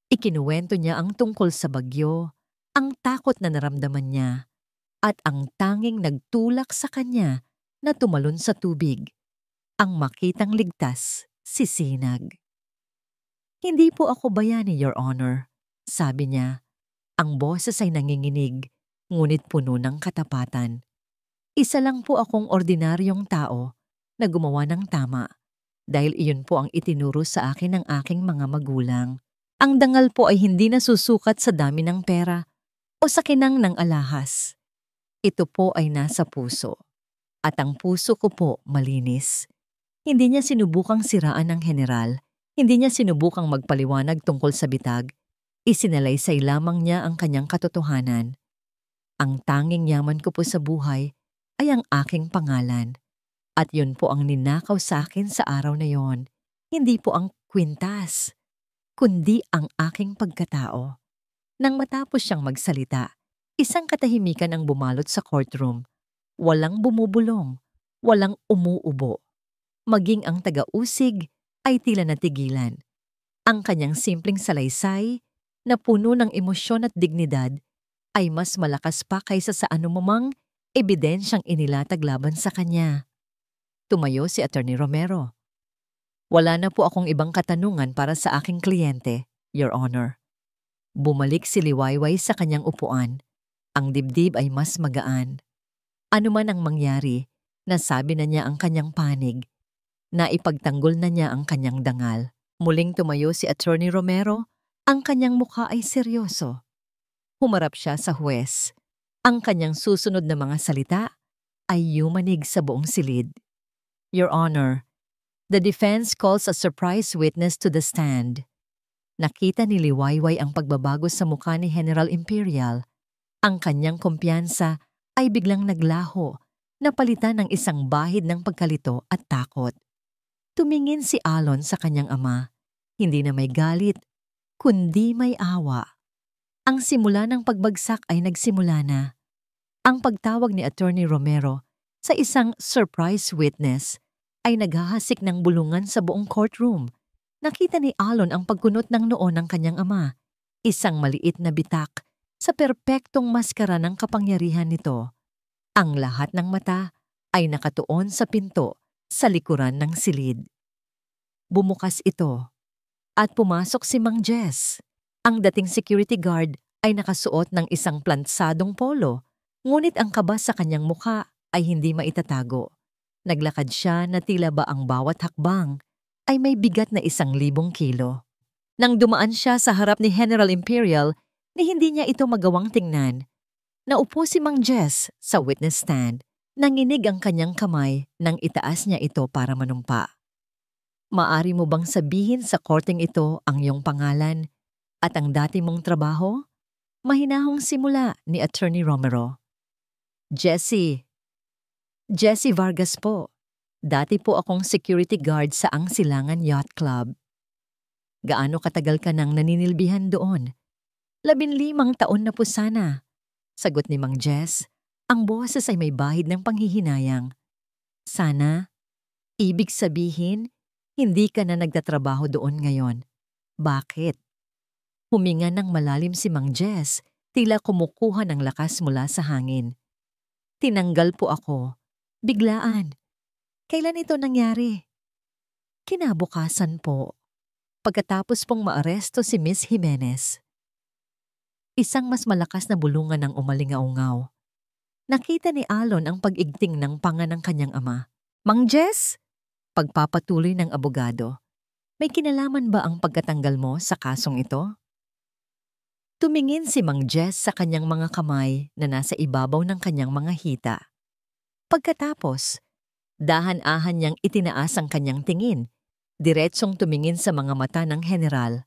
Ikinuwento niya ang tungkol sa bagyo, ang takot na naramdaman niya, at ang tanging nagtulak sa kanya na tumalon sa tubig, ang makitang ligtas si Sinag. "Hindi po ako bayani, Your Honor," sabi niya. Ang boses ay nanginginig, ngunit puno ng katapatan. "Isa lang po akong ordinaryong tao na gumawa ng tama dahil iyon po ang itinuro sa akin ng aking mga magulang. Ang dangal po ay hindi nasusukat sa dami ng pera o sa kinang ng alahas. Ito po ay nasa puso. At ang puso ko po malinis." Hindi niya sinubukang siraan ng general, hindi niya sinubukang magpaliwanag tungkol sa bitag. Isinalaysay lamang niya ang kanyang katotohanan. "Ang tanging yaman ko po sa buhay ay ang aking pangalan. At yun po ang ninakaw sa akin sa araw na yon. Hindi po ang kwintas, kundi ang aking pagkatao." Nang matapos siyang magsalita, isang katahimikan ang bumalot sa courtroom. Walang bumubulong, walang umuubo. Maging ang taga-usig ay tila natigilan. Ang kanyang simpleng salaysay, na puno ng emosyon at dignidad, ay mas malakas pa kaysa sa anumang ebidensyang inilatag laban sa kanya. Tumayo si Attorney Romero. "Wala na po akong ibang katanungan para sa aking kliyente, Your Honor." Bumalik si Liwayway sa kanyang upuan. Ang dibdib ay mas magaan. Ano man ang mangyari, nasabi na niya ang kanyang panig. Naipagtanggol na niya ang kanyang dangal. Muling tumayo si Attorney Romero, ang kanyang mukha ay seryoso. Humarap siya sa huwes. Ang kanyang susunod na mga salita ay yumanig sa buong silid. "Your Honor, the defense calls a surprise witness to the stand." Nakita ni Liwayway ang pagbabago sa mukha ni General Imperial. Ang kanyang kumpiyansa ay biglang naglaho, napalitan ng isang bahid ng pagkalito at takot. Tumingin si Alon sa kanyang ama, hindi na may galit, kundi may awa. Ang simula ng pagbagsak ay nagsimula na. Ang pagtawag ni Attorney Romero sa isang surprise witness ay naghahasik ng bulungan sa buong courtroom. Nakita ni Alon ang pagkunot ng noo ng kanyang ama, isang maliit na bitak sa perpektong maskara ng kapangyarihan nito. Ang lahat ng mata ay nakatuon sa pinto sa likuran ng silid. Bumukas ito at pumasok si Mang Jess. Ang dating security guard ay nakasuot ng isang plantsadong polo, ngunit ang kaba sa kanyang mukha ay hindi maitatago. Naglakad siya na tila ba ang bawat hakbang ay may bigat na 1,000 kilo. Nang dumaan siya sa harap ni General Imperial, ni hindi niya ito magawang tingnan. Naupo si Mang Jess sa witness stand. Nanginig ang kanyang kamay nang itaas niya ito para manumpa. Maari mo bang sabihin sa korteng ito ang iyong pangalan at ang dati mong trabaho? Mahinahong simula ni Attorney Romero. Jesse Vargas po. Dati po akong security guard sa Angsilangan Yacht Club. Gaano katagal ka nang naninilbihan doon? 15 taon na po sana. Sagot ni Mang Jess, ang boses ay may bahid ng panghihinayang. Sana? Ibig sabihin, hindi ka na nagtatrabaho doon ngayon. Bakit? Huminga ng malalim si Mang Jess, tila kumukuha ng lakas mula sa hangin. Tinanggal po ako. Biglaan. Kailan ito nangyari? Kinabukasan po. Pagkatapos pong maaresto si Miss Jimenez. Isang mas malakas na bulungan ang umalingaungaw. Nakita ni Alon ang pag-igting ng panga ng kanyang ama. Mang Jess? Pagpapatuloy ng abogado. May kinalaman ba ang pagkatanggal mo sa kasong ito? Tumingin si Mang Jess sa kanyang mga kamay na nasa ibabaw ng kanyang mga hita. Pagkatapos, dahan-ahan niyang itinaas ang kanyang tingin, diretsong tumingin sa mga mata ng general.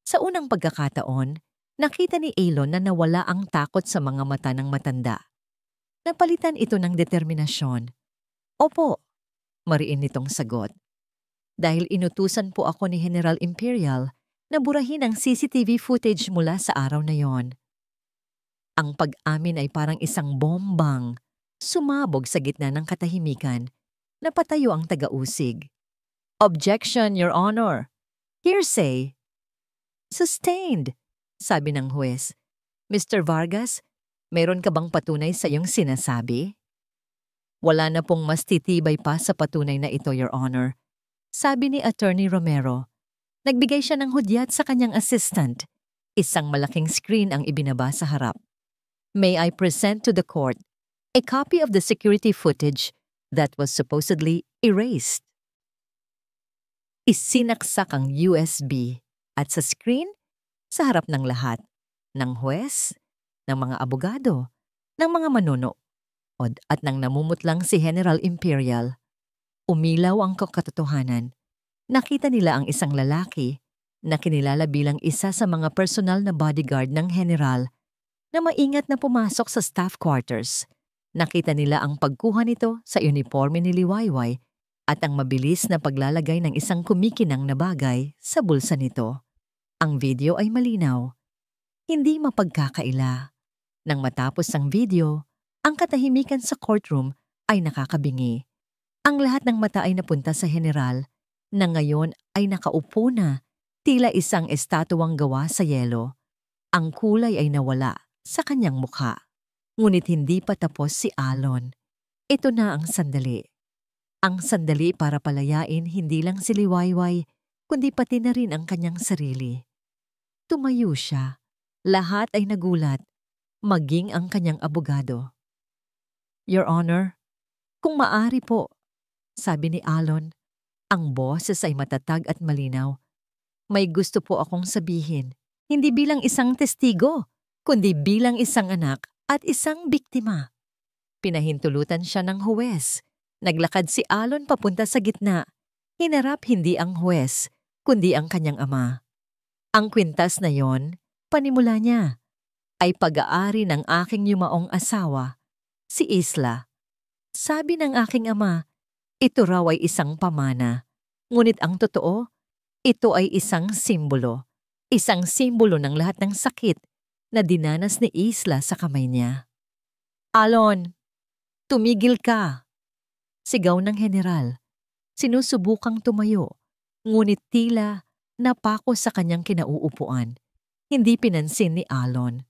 Sa unang pagkakataon, nakita ni Alon na nawala ang takot sa mga mata ng matanda. Napalitan ito ng determinasyon. Opo, mariin nitong sagot. Dahil inutusan po ako ni General Imperial na burahin ang CCTV footage mula sa araw na yon. Ang pag-amin ay parang isang bombang, sumabog sa gitna ng katahimikan. Napatayo ang taga-usig. Objection, Your Honor. Hearsay. Sustained, sabi ng huwes. Mr. Vargas, mayroon ka bang patunay sa iyong sinasabi? Wala na pong mas titibay pa sa patunay na ito, Your Honor. Sabi ni Attorney Romero. Nagbigay siya ng hudyat sa kanyang assistant. Isang malaking screen ang ibinaba sa harap. May I present to the court a copy of the security footage that was supposedly erased. Isinaksak ang USB at sa screen, sa harap ng lahat, ng huwes, ng mga abogado, ng mga manonood at ng namumutlang si General Imperial. Umilaw ang katotohanan. Nakita nila ang isang lalaki na kinilala bilang isa sa mga personal na bodyguard ng general na maingat na pumasok sa staff quarters. Nakita nila ang pagkuha nito sa uniforme ni Liwayway at ang mabilis na paglalagay ng isang kumikinang na bagay sa bulsa nito. Ang video ay malinaw. Hindi mapagkakaila. Nang matapos ang video, ang katahimikan sa courtroom ay nakakabingi. Ang lahat ng mata ay napunta sa general na ngayon ay nakaupo na, tila isang estatwang gawa sa yelo. Ang kulay ay nawala sa kanyang mukha. Ngunit hindi pa tapos si Alon. Ito na ang sandali. Ang sandali para palayain hindi lang si Liwayway, kundi pati na rin ang kanyang sarili. Tumayo siya. Lahat ay nagulat, maging ang kanyang abogado. Your Honor, kung maari po, sabi ni Alon, ang boses ay matatag at malinaw. May gusto po akong sabihin, hindi bilang isang testigo, kundi bilang isang anak at isang biktima. Pinahintulutan siya ng huwes. Naglakad si Alon papunta sa gitna. Hinarap hindi ang huwes, kundi ang kanyang ama. Ang kwintas na yon, panimula niya, ay pag-aari ng aking yumaong asawa, si Isla. Sabi ng aking ama, ito raw ay isang pamana. Ngunit ang totoo, ito ay isang simbolo. Isang simbolo ng lahat ng sakit na dinanas ni Isla sa kamay niya. Alon, tumigil ka! Sigaw ng general. Sinusubukang tumayo, ngunit tila napako sa kanyang kinauupuan. Hindi pinansin ni Alon.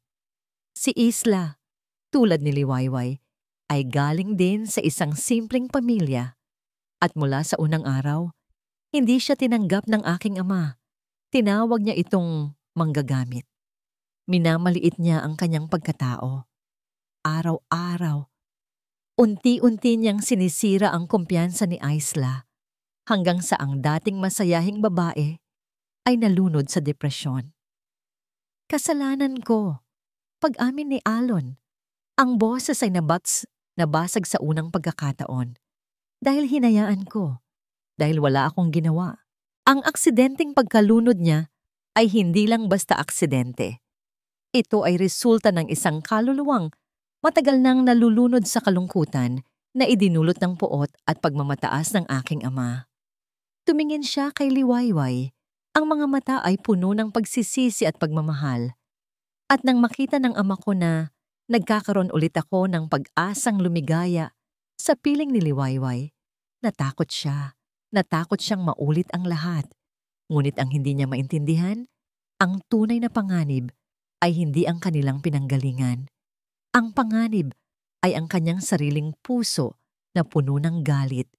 Si Isla, tulad ni Liwayway, ay galing din sa isang simpleng pamilya. At mula sa unang araw, hindi siya tinanggap ng aking ama. Tinawag niya itong manggagamit. Minamaliit niya ang kanyang pagkatao. Araw-araw, unti-unti niyang sinisira ang kumpiyansa ni Isla hanggang sa ang dating masayahing babae ay nalunod sa depresyon. Kasalanan ko. Pag-amin ni Alon, ang boses ay nabasag sa unang pagkakataon. Dahil hinayaan ko. Dahil wala akong ginawa. Ang aksidenteng pagkalunod niya ay hindi lang basta aksidente. Ito ay resulta ng isang kaluluwang matagal nang nalulunod sa kalungkutan na idinulot ng puot at pagmamataas ng aking ama. Tumingin siya kay Liwayway. Ang mga mata ay puno ng pagsisisi at pagmamahal. At nang makita ng ama ko na nagkakaroon ulit ako ng pag-asang lumigaya sa piling ni Liwayway, natakot siya. Natakot siyang maulit ang lahat. Ngunit ang hindi niya maintindihan, ang tunay na panganib ay hindi ang kanilang pinanggalingan. Ang panganib ay ang kanyang sariling puso na puno ng galit.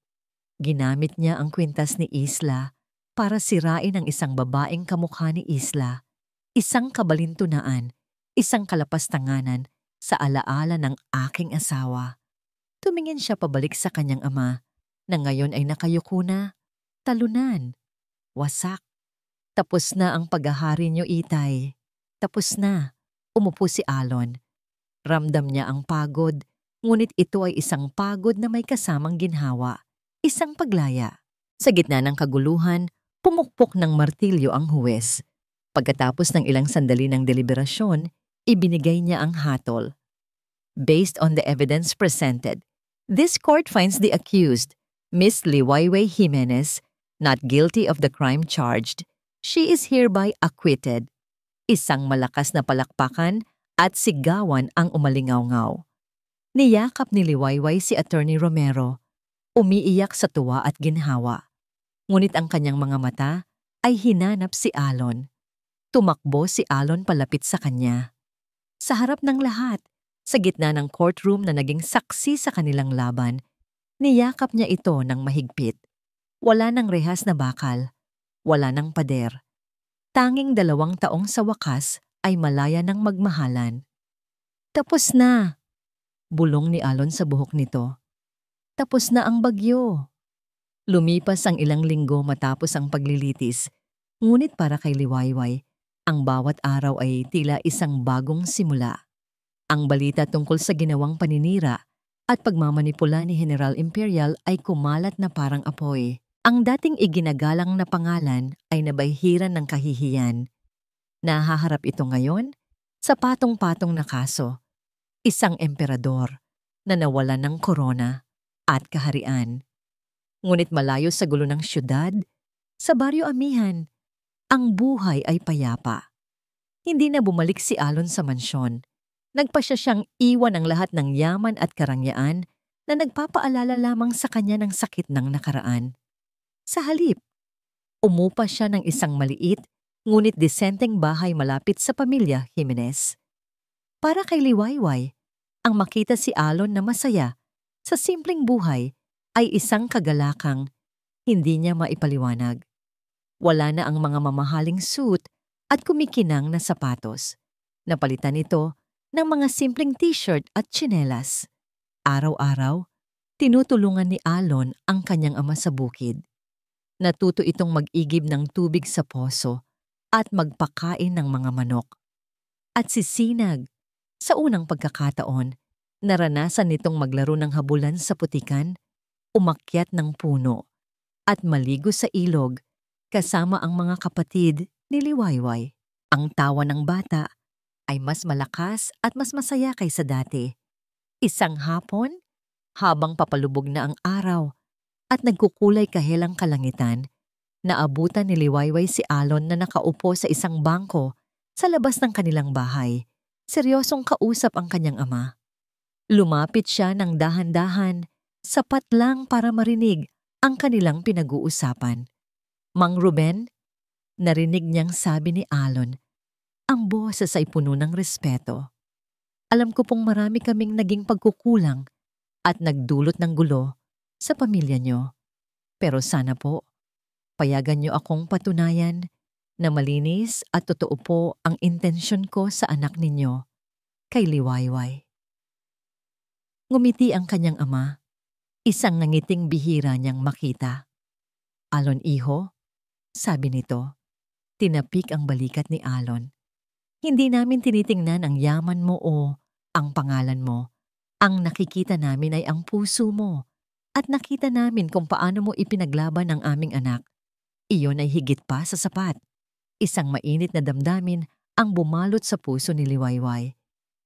Ginamit niya ang kwintas ni Isla para sirain ang isang babaeng kamukha ni Isla, isang kabalintunaan, isang kalapastanganan sa alaala ng aking asawa. Tumingin siya pabalik sa kanyang ama na ngayon ay nakayuko na, talunan, wasak. Tapos na ang paghahari niyo, Itay. Tapos na. Umupo si Alon. Ramdam niya ang pagod, ngunit ito ay isang pagod na may kasamang ginhawa, isang paglaya. Sa gitna ng kaguluhan, pumukpok ng martilyo ang huwes. Pagkatapos ng ilang sandali ng deliberasyon, ibinigay niya ang hatol. Based on the evidence presented, this court finds the accused, Miss Liwayway Jimenez, not guilty of the crime charged. She is hereby acquitted. Isang malakas na palakpakan at sigawan ang umalingaw-ngaw. Niyakap ni Liwayway si Attorney Romero, umiiyak sa tuwa at ginhawa. Ngunit ang kanyang mga mata ay hinanap si Alon. Tumakbo si Alon palapit sa kanya. Sa harap ng lahat, sa gitna ng courtroom na naging saksi sa kanilang laban, niyakap niya ito ng mahigpit. Wala ng rehas na bakal, wala ng pader. Tanging 2 taong sa wakas ay malaya ng magmahalan. Tapos na, bulong ni Alon sa buhok nito. Tapos na ang bagyo. Lumipas ang ilang linggo matapos ang paglilitis, ngunit para kay Liwayway, ang bawat araw ay tila isang bagong simula. Ang balita tungkol sa ginawang paninira at pagmamanipula ni General Imperial ay kumalat na parang apoy. Ang dating iginagalang na pangalan ay nabahiran ng kahihiyan. Nahaharap ito ngayon sa patong-patong na kaso. Isang emperador na nawalan ng korona at kaharian. Ngunit malayo sa gulo ng syudad, sa Baryo Amihan, ang buhay ay payapa. Hindi na bumalik si Alon sa mansyon. Nagpasya siyang iwan ang lahat ng yaman at karangyaan na nagpapaalala lamang sa kanya ng sakit ng nakaraan. Sa halip, umupa siya ng isang maliit ngunit disenteng bahay malapit sa pamilya Jimenez. Para kay Liwayway, ang makita si Alon na masaya sa simpleng buhay ay isang kagalakang hindi niya maipaliwanag. Wala na ang mga mamahaling suit at kumikinang na sapatos. Napalitan ito ng mga simpleng t-shirt at tsinelas. Araw-araw, tinutulungan ni Alon ang kanyang ama sa bukid. Natuto itong mag-igib ng tubig sa poso at magpakain ng mga manok. At si Sinag, sa unang pagkakataon, naranasan nitong maglaro ng habulan sa putikan, umakyat ng puno, at maligo sa ilog kasama ang mga kapatid ni Liwayway. Ang tawa ng bata ay mas malakas at mas masaya kaysa dati. Isang hapon, habang papalubog na ang araw at nagkukulay kahelang kalangitan, naabutan ni Liwayway si Alon na nakaupo sa isang bangko sa labas ng kanilang bahay. Seryosong kausap ang kanyang ama. Lumapit siya ng dahan-dahan, sapat lang para marinig ang kanilang pinag-uusapan. Mang Ruben, narinig niyang sabi ni Alon, ang boses ay puno ng respeto. Alam ko pong marami kaming naging pagkukulang at nagdulot ng gulo sa pamilya niyo. Pero sana po, payagan niyo akong patunayan na malinis at totoo po ang intensyon ko sa anak ninyo, kay Liwayway. Ngumiti ang kanyang ama, isang nangiting bihira niyang makita. Alon iho, sabi nito. Tinapik ang balikat ni Alon. Hindi namin tinitingnan ang yaman mo o ang pangalan mo. Ang nakikita namin ay ang puso mo. At nakita namin kung paano mo ipinaglaban ang aming anak. Iyon ay higit pa sa sapat. Isang mainit na damdamin ang bumalot sa puso ni Liwayway.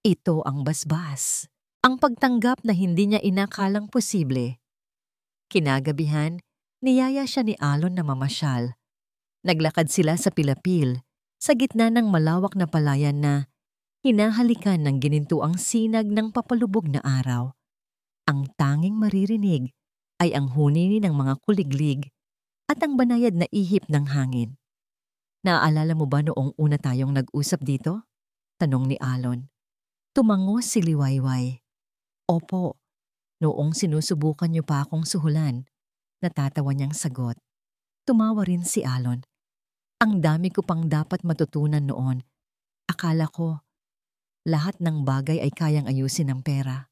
Ito ang basbas. Ang pagtanggap na hindi niya inakalang posible. Kinagabihan, niyaya siya ni Alon na mamasyal. Naglakad sila sa Pilapil, sa gitna ng malawak na palayan na hinahalikan ng ginintuang sinag ng papalubog na araw. Ang tanging maririnig ay ang huni ng mga kuliglig at ang banayad na ihip ng hangin. Naaalala mo ba noong una tayong nag-usap dito? Tanong ni Alon. Tumango si Liwayway. Opo, noong sinusubukan niyo pa akong suhulan. Natatawa niyang sagot. Tumawa rin si Alon. Ang dami ko pang dapat matutunan noon. Akala ko, lahat ng bagay ay kayang ayusin ng pera.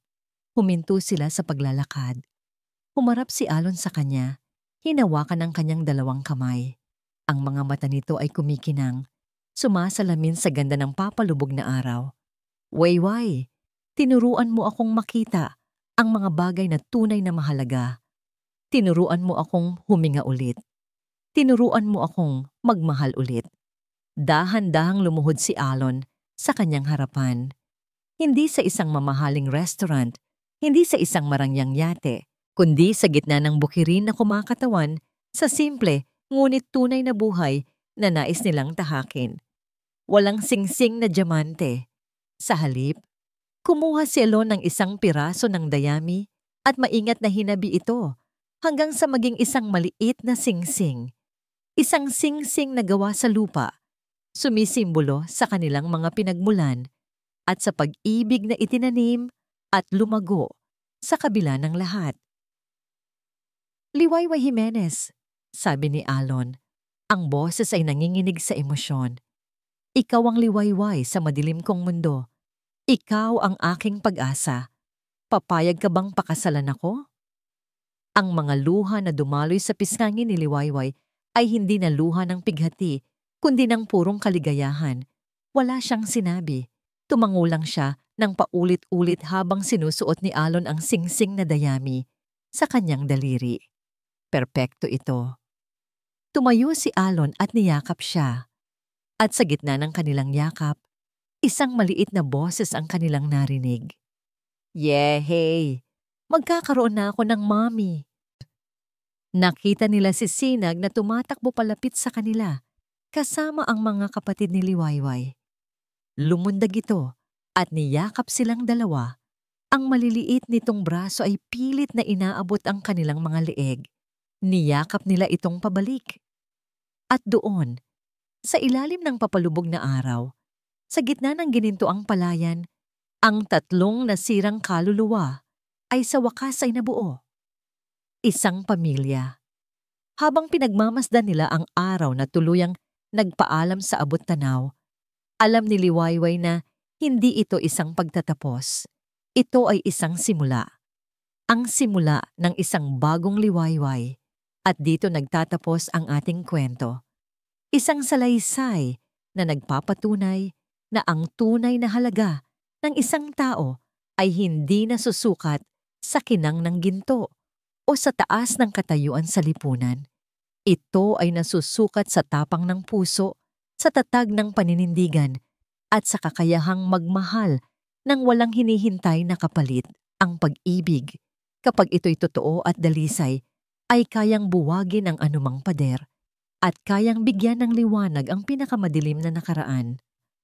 Huminto sila sa paglalakad. Humarap si Alon sa kanya, hinawakan ang kanyang dalawang kamay. Ang mga mata nito ay kumikinang, sumasalamin sa ganda ng papalubog na araw. Wayway, tinuruan mo akong makita ang mga bagay na tunay na mahalaga. Tinuruan mo akong huminga ulit. Tinuruan mo akong magmahal ulit. Dahan-dahang lumuhod si Alon sa kanyang harapan. Hindi sa isang mamahaling restaurant, hindi sa isang marangyang yate, kundi sa gitna ng bukirin na kumakatawan sa simple ngunit tunay na buhay na nais nilang tahakin. Walang singsing na diamante. Sa halip, kumuha si Alon ng isang piraso ng dayami at maingat na hinabi ito hanggang sa maging isang maliit na singsing. Isang singsing na gawa sa lupa, sumisimbolo sa kanilang mga pinagmulan at sa pag-ibig na itinanim at lumago sa kabila ng lahat. Liwayway Jimenez, sabi ni Alon, ang boses ay nanginginig sa emosyon. Ikaw ang liwayway sa madilim kong mundo. Ikaw ang aking pag-asa. Papayag ka bang pakasalan ako? Ang mga luha na dumaloy sa pisngangin ni Liwayway ay hindi na luha ng pighati, kundi ng purong kaligayahan. Wala siyang sinabi. Tumango lang siya ng paulit-ulit habang sinusuot ni Alon ang singsing na dayami sa kanyang daliri. Perpekto ito. Tumayo si Alon at niyakap siya. At sa gitna ng kanilang yakap, isang maliit na boses ang kanilang narinig. Yehey! Magkakaroon na ako ng mommy. Nakita nila si Sinag na tumatakbo palapit sa kanila, kasama ang mga kapatid ni Liwayway. Lumundag ito at niyakap silang dalawa. Ang maliliit nitong braso ay pilit na inaabot ang kanilang mga leeg. Niyakap nila itong pabalik. At doon, sa ilalim ng papalubog na araw, sa gitna ng ginintuang palayan, ang tatlong nasirang kaluluwa ay sa wakas ay nabuo. Isang pamilya. Habang pinagmamasdan nila ang araw na tuluyang nagpaalam sa abot tanaw, alam ni Liwayway na hindi ito isang pagtatapos. Ito ay isang simula. Ang simula ng isang bagong Liwayway. At dito nagtatapos ang ating kwento. Isang salaysay na nagpapatunay na ang tunay na halaga ng isang tao ay hindi nasusukat sa kinang ng ginto o sa taas ng katayuan sa lipunan. Ito ay nasusukat sa tapang ng puso, sa tatag ng paninindigan, at sa kakayahang magmahal ng walang hinihintay na kapalit. Ang pag-ibig, kapag ito'y totoo at dalisay, ay kayang buwagin ang anumang pader at kayang bigyan ng liwanag ang pinakamadilim na nakaraan.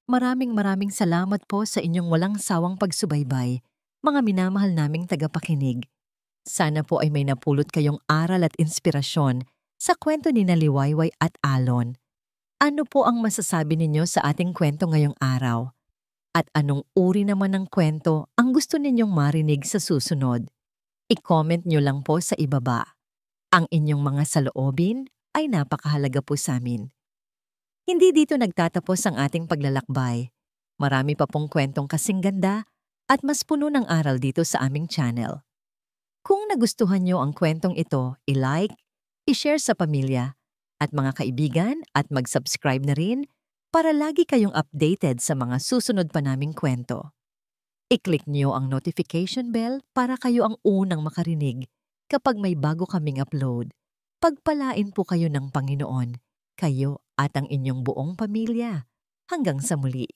Maraming salamat po sa inyong walang sawang pagsubaybay, mga minamahal naming tagapakinig. Sana po ay may napulot kayong aral at inspirasyon sa kwento ni Liwayway at Alon. Ano po ang masasabi ninyo sa ating kwento ngayong araw? At anong uri naman ng kwento ang gusto ninyong marinig sa susunod? I-comment nyo lang po sa ibaba. Ang inyong mga saloobin ay napakahalaga po sa amin. Hindi dito nagtatapos ang ating paglalakbay. Marami pa pong kwentong kasing ganda at mas puno ng aral dito sa aming channel. Kung nagustuhan nyo ang kwentong ito, i-like, i-share sa pamilya at mga kaibigan at mag-subscribe na rin para lagi kayong updated sa mga susunod pa naming kwento. I-click nyo ang notification bell para kayo ang unang makarinig kapag may bago kaming upload. Pagpalain po kayo ng Panginoon, kayo at ang inyong buong pamilya. Hanggang sa muli.